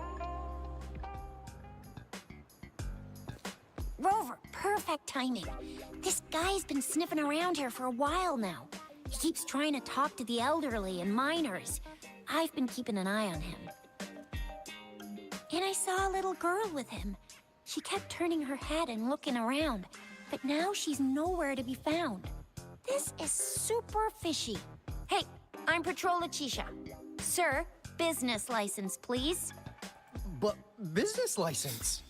Rover, perfect timing. This guy's been sniffing around here for a while now. He keeps trying to talk to the elderly and minors. I've been keeping an eye on him. And I saw a little girl with him. She kept turning her head and looking around, but now she's nowhere to be found. This is super fishy. Hey, I'm Patrol Letitia. Sir, business license, please. But business license?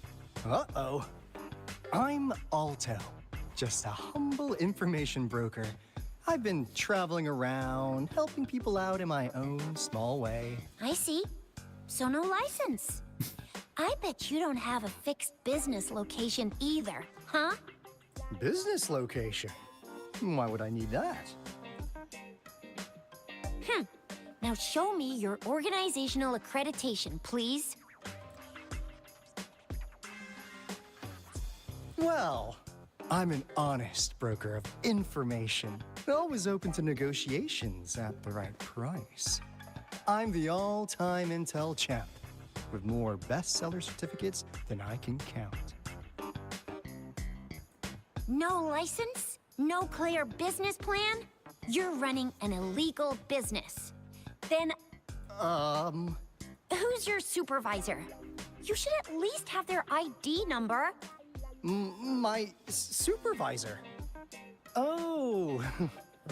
Uh-oh. I'm Alto, just a humble information broker. I've been traveling around, helping people out in my own small way. I see. So no license. I bet you don't have a fixed business location either, huh? Business location? Why would I need that? Now show me your organizational accreditation, please. Well, I'm an honest broker of information, always open to negotiations at the right price. I'm the all-time intel champ, with more bestseller certificates than I can count. No license? No clear business plan? You're running an illegal business. Then, who's your supervisor? You should at least have their ID number. My supervisor? Oh,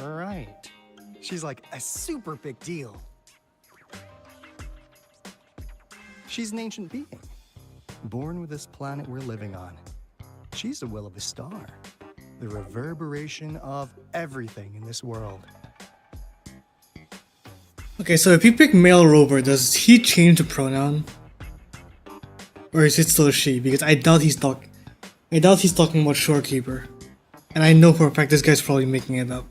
right. She's like a super big deal. She's an ancient being, born with this planet we're living on. She's the will of the star, the reverberation of everything in this world. Okay, so if you pick male Rover, does he change the pronoun? Or is it still she? Because I doubt he's talking about Shorekeeper. And I know for a fact this guy's probably making it up.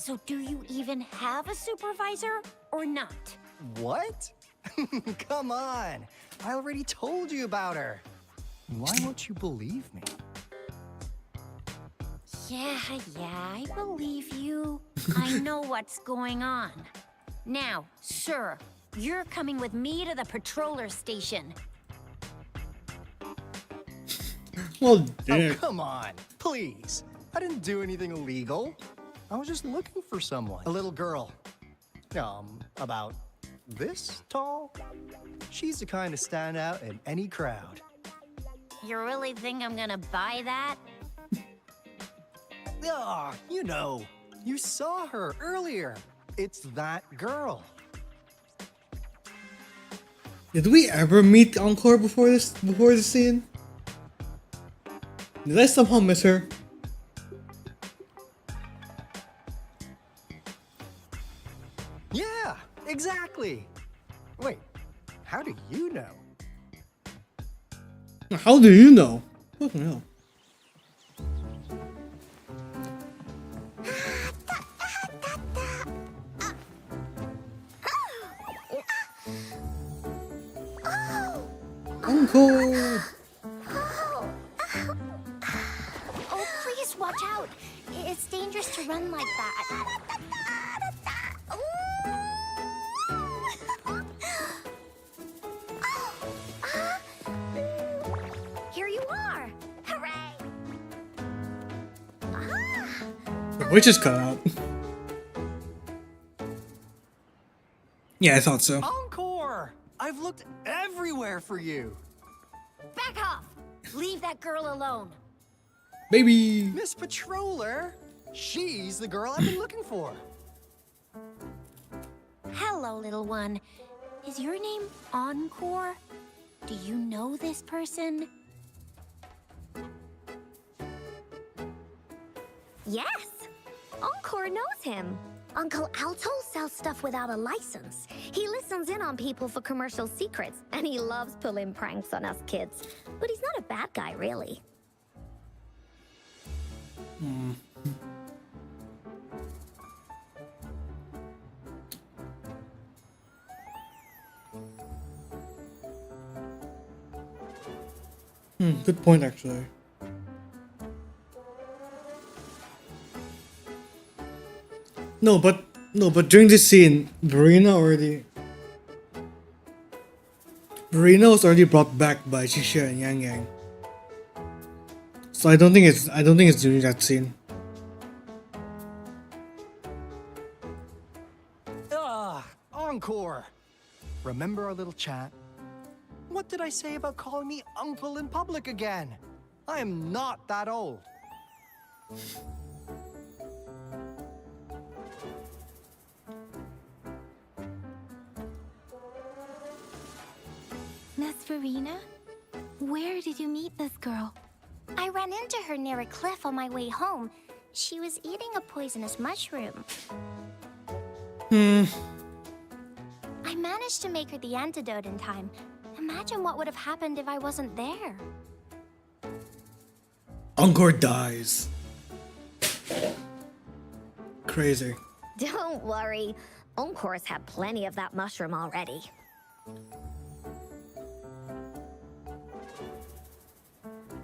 So do you even have a supervisor or not? What? Come on. I already told you about her. Why won't you believe me? Yeah, I believe you. I know what's going on. Now, sir, you're coming with me to the patroller station. Well, Oh, come on. Please. I didn't do anything illegal. I was just looking for someone. A little girl. About this tall. She's the kind to stand out in any crowd. You really think I'm gonna buy that? Ah, you know. You saw her earlier. It's that girl. Did we ever meet Encore before this scene? Did I somehow miss her? Yeah, exactly. Wait, how do you know? How do you know? Fucking hell. Encore! Oh, please watch out. It's dangerous to run like that. Here you are! Hooray! The witch is cut out. Yeah, I thought so. Encore! I've looked everywhere for you. Back off! Leave that girl alone. Baby! Miss Patroller, she's the girl I've been looking for. Hello, little one. Is your name Encore? Do you know this person? Yes, Encore knows him. Uncle Alto sells stuff without a license. He listens in on people for commercial secrets, and he loves pulling pranks on us kids. But he's not a bad guy, really. Good point, actually. No, but during this scene, Verena was already brought back by Shisha and Yang Yang. So I don't think it's during that scene. Encore! Remember our little chat? What did I say about calling me uncle in public again? I am not that old. Miss Verena? Where did you meet this girl? I ran into her near a cliff on my way home. She was eating a poisonous mushroom. I managed to make her the antidote in time. Imagine what would have happened if I wasn't there. Encore dies. Crazy. Don't worry. Encore's had plenty of that mushroom already.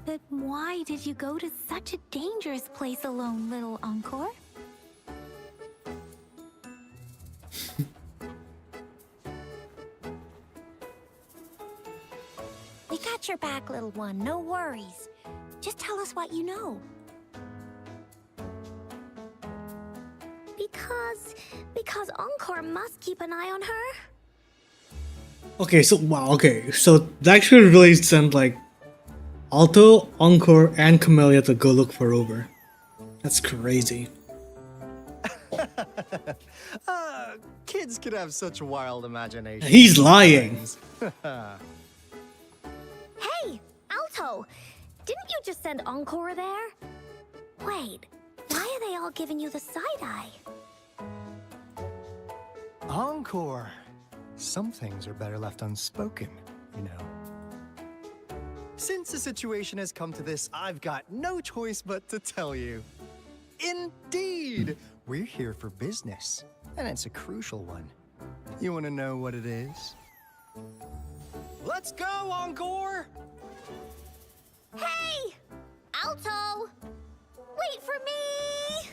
But why did you go to such a dangerous place alone, little Encore? We got your back, little one. No worries. Just tell us what you know. Because Encore must keep an eye on her. Okay, so wow, okay, so that should really send like Alto, Encore, and Camellia to go look for Rover. That's crazy. Kids could have such wild imaginations. He's lying. Hey, Alto! Didn't you just send Encore there? Wait, why are they all giving you the side-eye? Encore! Some things are better left unspoken, you know. Since the situation has come to this, I've got no choice but to tell you. Indeed! We're here for business, and it's a crucial one. You want to know what it is? Let's go, Encore! Hey! Alto! Wait for me!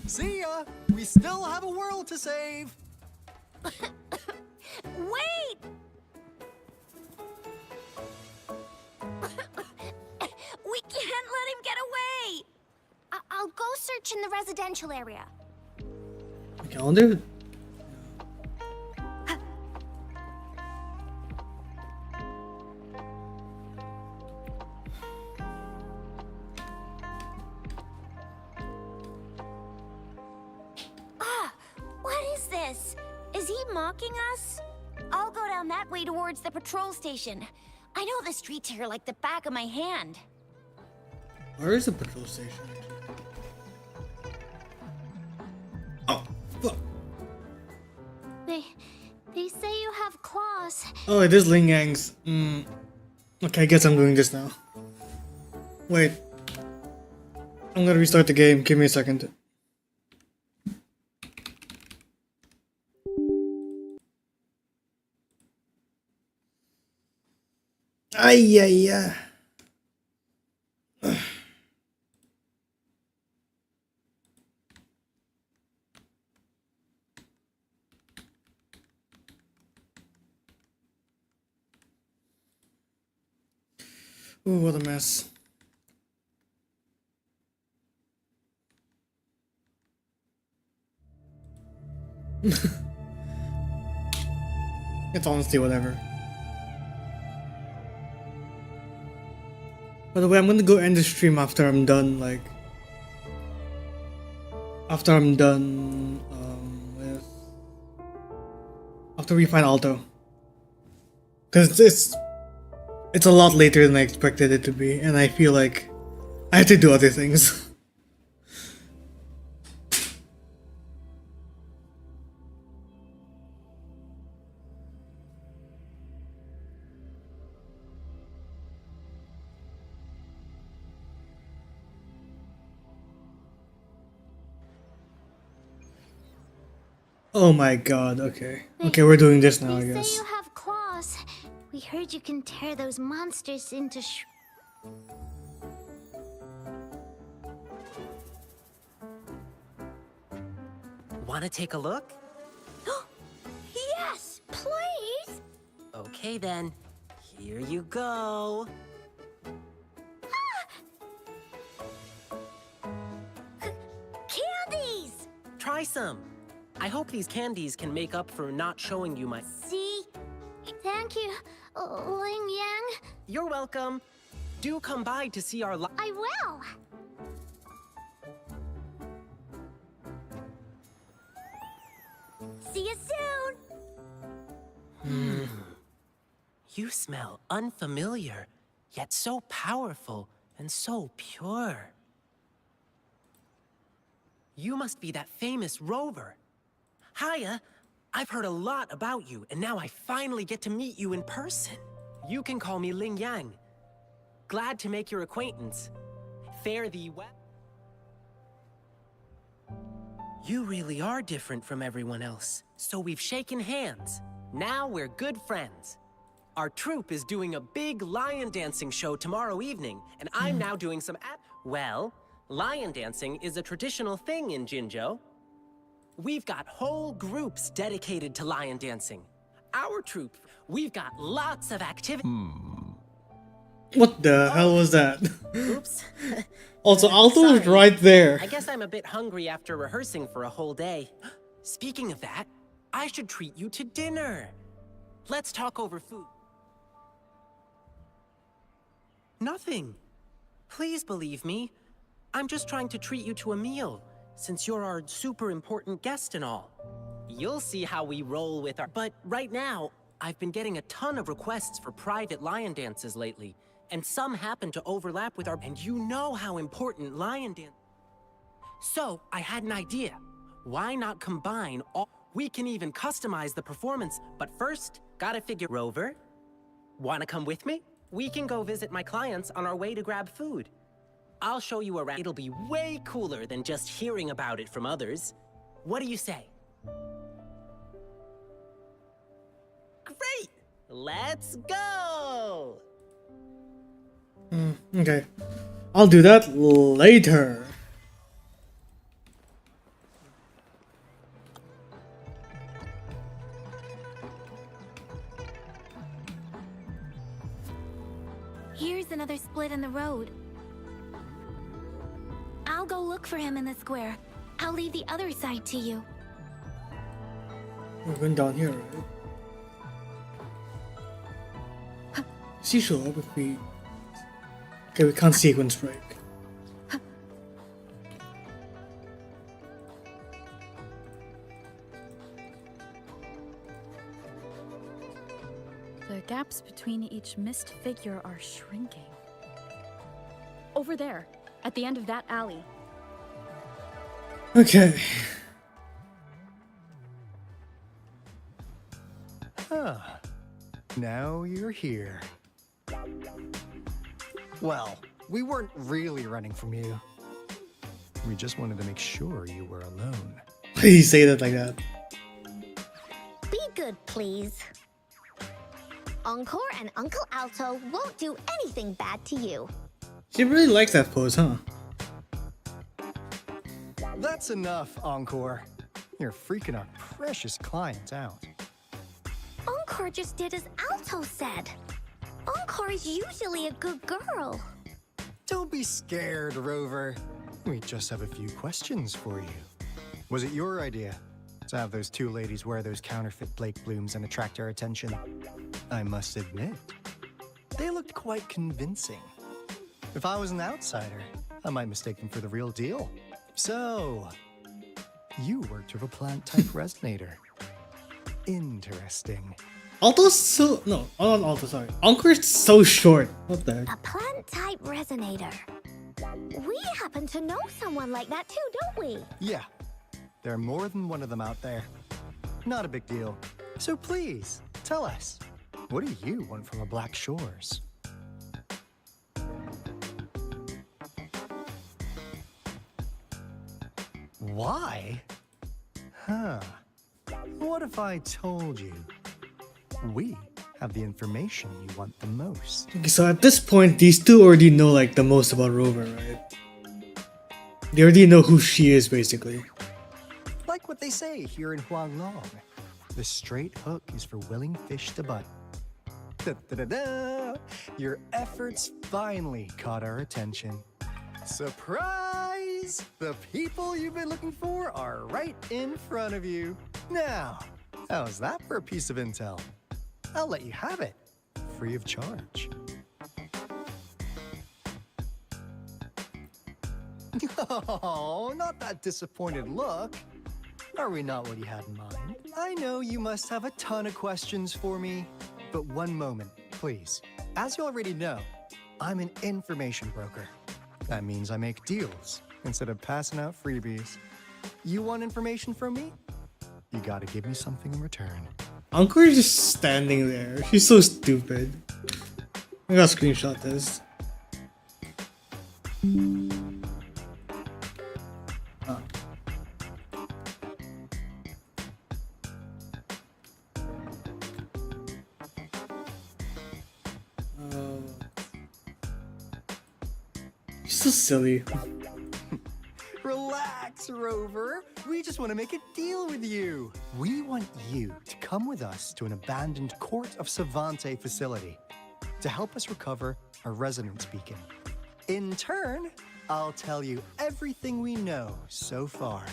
See ya! We still have a world to save! Wait! We can't let him get away! I'll go search in the residential area. Okay, I wonder. What is this? Is he mocking us? I'll go down that way towards the patrol station. I know the streets here like the back of my hand. Where is the patrol station? Oh, fuck. They say you have claws. Oh, it is Ling Yang's. Okay, I guess I'm doing this now. Wait. I'm gonna restart the game. Give me a second. Ay, ay, ay. Ooh, what a mess. It's honestly whatever. By the way, I'm gonna go end the stream after I'm done, like... After I'm done, with... After we find Alto. Cause it's a lot later than I expected it to be, and I feel like I have to do other things. Oh my god, okay. Okay, we're doing this now, I They guess. say you have claws. We heard you can tear those monsters into Want to take a look? Yes, please! Okay then, here you go. Candies! Try some. I hope these candies can make up for not showing you my... See? Thank you, Ling Yang. You're welcome. Do come by to see our I will. See you soon! You smell unfamiliar, yet so powerful and so pure. You must be that famous rover. Hiya, I've heard a lot about you, and now I finally get to meet you in person. You can call me Ling Yang. Glad to make your acquaintance. Fare thee well. You really are different from everyone else, so we've shaken hands. Now we're good friends. Our troupe is doing a big lion dancing show tomorrow evening, and I'm now doing some Well, lion dancing is a traditional thing in Jinzhou. We've got whole groups dedicated to lion dancing. Our troupe, we've got lots of activity. What the hell was that? Oops. Also, Alto is Sorry. right there. I guess I'm a bit hungry after rehearsing for a whole day. Speaking of that, I should treat you to dinner. Let's talk over food. Nothing. Please believe me. I'm just trying to treat you to a meal, since you're our super important guest and all. You'll see how we roll with our... But right now, I've been getting a ton of requests for private lion dances lately, and some happen to overlap with our... And you know how important lion dance... So, I had an idea. Why not combine all... We can even customize the performance, but first, gotta figure... Rover? Wanna come with me? We can go visit my clients on our way to grab food. I'll show you around. It'll be way cooler than just hearing about it from others. What do you say? Great! Let's go! Okay. I'll do that later. Here's another split in the road. I'll go look for him in the square. I'll leave the other side to you. We're going down here, right? Is he show up if we... Okay, we can't sequence break. The gaps between each mist figure are shrinking. Over there, at the end of that alley. Okay. Huh. Now you're here. Well, we weren't really running from you. We just wanted to make sure you were alone. Please say that like that. Be good, please. Encore and Uncle Alto won't do anything bad to you. She really likes that pose, huh? That's enough, Encore. You're freaking our precious client out. Encore just did as Alto said. Encore is usually a good girl. Don't be scared, Rover. We just have a few questions for you. Was it your idea to have those two ladies wear those counterfeit Blake blooms and attract our attention? I must admit, they looked quite convincing. If I was an outsider, I might mistake them for the real deal. So, you worked with a plant-type resonator. Interesting. Alto's so... No, not Alto, sorry. Encore's so short. What the heck? A plant-type resonator. We happen to know someone like that too, don't we? Yeah, there are more than one of them out there. Not a big deal. So please, tell us, what do you want from the Black Shores? Why? Huh. What if I told you we have the information you want the most? Okay, so at this point, these two already know like the most about Rover, right? They already know who she is, basically. Like what they say here in Huanglong, the straight hook is for willing fish to bite. Da-da-da-da! Your efforts finally caught our attention. Surprise! The people you've been looking for are right in front of you. Now, how's that for a piece of intel? I'll let you have it, free of charge. Oh, not that disappointed look. Are we not what you had in mind? I know you must have a ton of questions for me, but one moment, please. As you already know, I'm an information broker. That means I make deals instead of passing out freebies. You want information from me? You gotta give me something in return. Encore is just standing there. She's so stupid. I gotta screenshot this. She's so silly. Relax, Rover. We just want to make a deal with you. We want you to come with us to an abandoned Court of Savante facility to help us recover a resonance beacon. In turn, I'll tell you everything we know so far.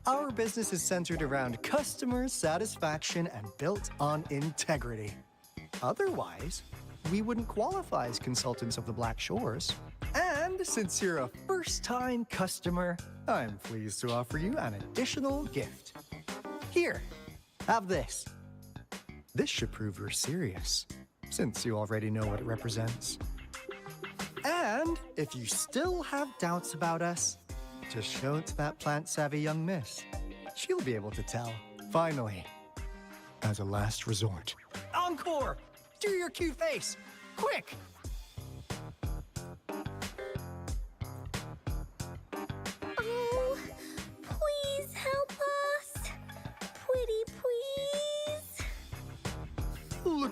Our business is centered around customer satisfaction and built on integrity. Otherwise, we wouldn't qualify as consultants of the Black Shores. And since you're a first-time customer, I'm pleased to offer you an additional gift. Here, have this. This should prove you're serious, since you already know what it represents. And if you still have doubts about us, just show it to that plant-savvy young miss. She'll be able to tell. Finally, as a last resort. Encore! Do your cute face! Quick!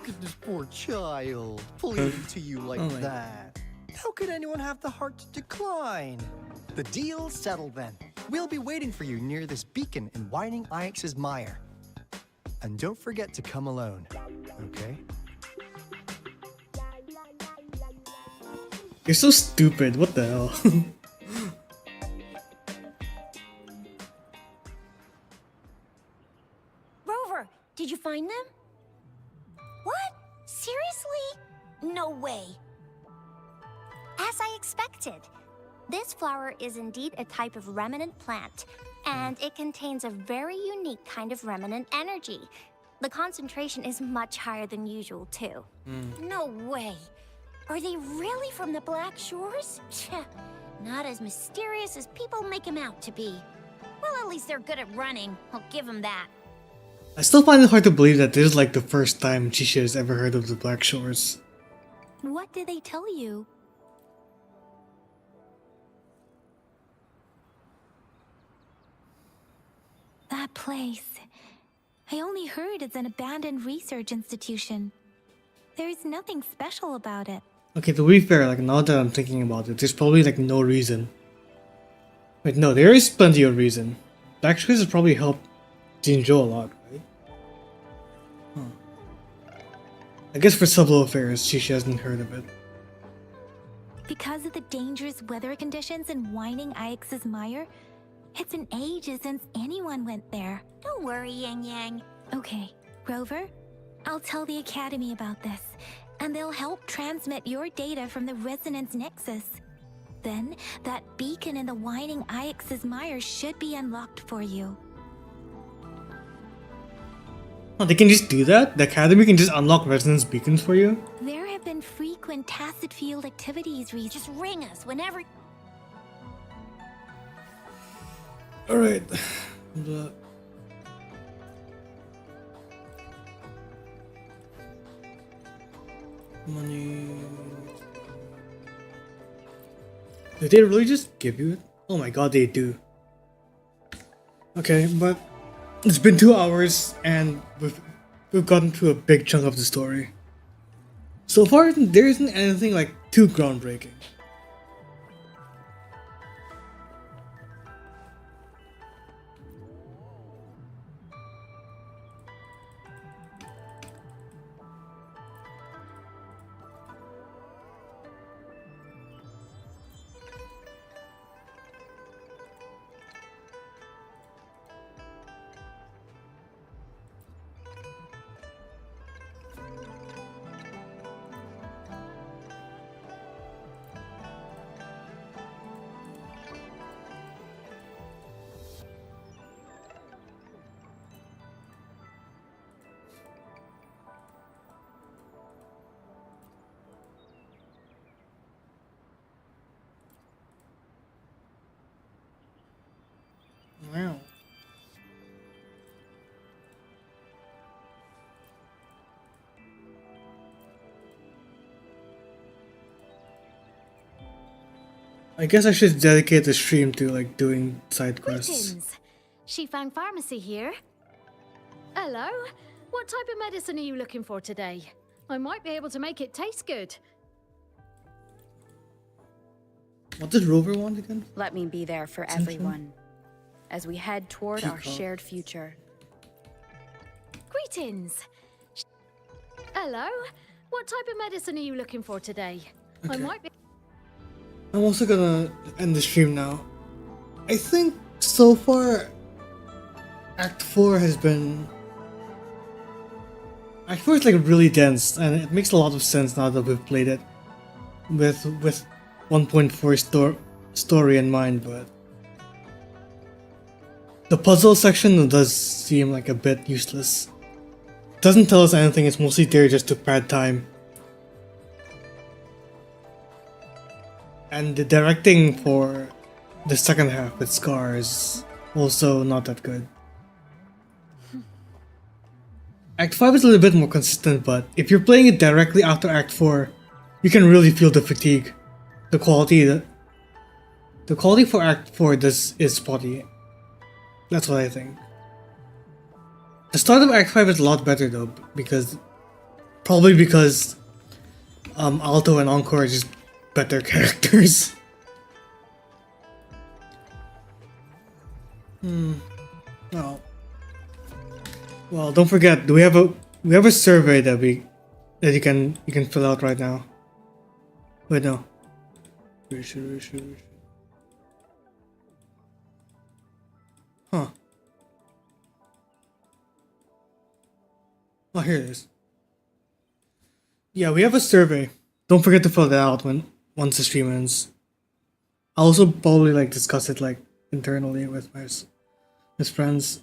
Look at this poor child, pleading to you like that. How could anyone have the heart to decline? The deal's settled then. We'll be waiting for you near this beacon in Whining Ix's mire. And don't forget to come alone, okay? You're so stupid, what the hell? Rover, did you find them? What? Seriously? No way. As I expected. This flower is indeed a type of remnant plant, and it contains a very unique kind of remnant energy. The concentration is much higher than usual, too. No way. Are they really from the Black Shores? Not as mysterious as people make them out to be. Well, at least they're good at running. I'll give them that. I still find it hard to believe that this is like the first time Chisha has ever heard of the Black Shores. What did they tell you? That place. I only heard it's an abandoned research institution. There is nothing special about it. Okay, to be fair, like now that I'm thinking about it, there's probably like no reason. Wait, no, there is plenty of reason. Black Shores has probably helped Jinzhou a lot, right? I guess for solo affairs, she hasn't heard of it. Because of the dangerous weather conditions in Whining Ix's mire, it's been ages since anyone went there. Don't worry, Yang Yang. Okay, Rover, I'll tell the Academy about this, and they'll help transmit your data from the Resonance Nexus. Then, that beacon in the Whining Ix's mire should be unlocked for you. Oh, they can just do that? The Academy can just unlock resonance beacons for you? There have been frequent tacit field activities recently. Just ring us whenever... Alright. Money. Did they really just give you it? Oh my god, they do. Okay, but it's been 2 hours and we've gotten through a big chunk of the story. So far, there isn't anything like too groundbreaking. Wow. I guess I should dedicate the stream to like doing side quests. Greetings. Shifang Pharmacy here. Hello. What type of medicine are you looking for today? I might be able to make it taste good. What does Rover want again? Let me be there for everyone as we head toward our shared future. Greetings. Hello. What type of medicine are you looking for today? I might be... I'm also gonna end the stream now. I think so far Act 4 has been... Act 4 is like really dense and it makes a lot of sense now that we've played it with 1.4 story in mind, but the puzzle section does seem like a bit useless. Doesn't tell us anything, it's mostly there just to pad time. And the directing for the second half with Scar is also not that good. Act 5 is a little bit more consistent, but if you're playing it directly after Act 4, you can really feel the fatigue. The quality for Act 4 is spotty. That's what I think. The start of Act 5 is a lot better though, because Probably because Alto and Encore are just better characters. Oh. Well, don't forget, we have a survey that you can fill out right now. Wait, no. We should. Huh. Oh, here it is. Yeah, we have a survey. Don't forget to fill that out once the stream ends. I'll also probably like discuss it like internally with my friends.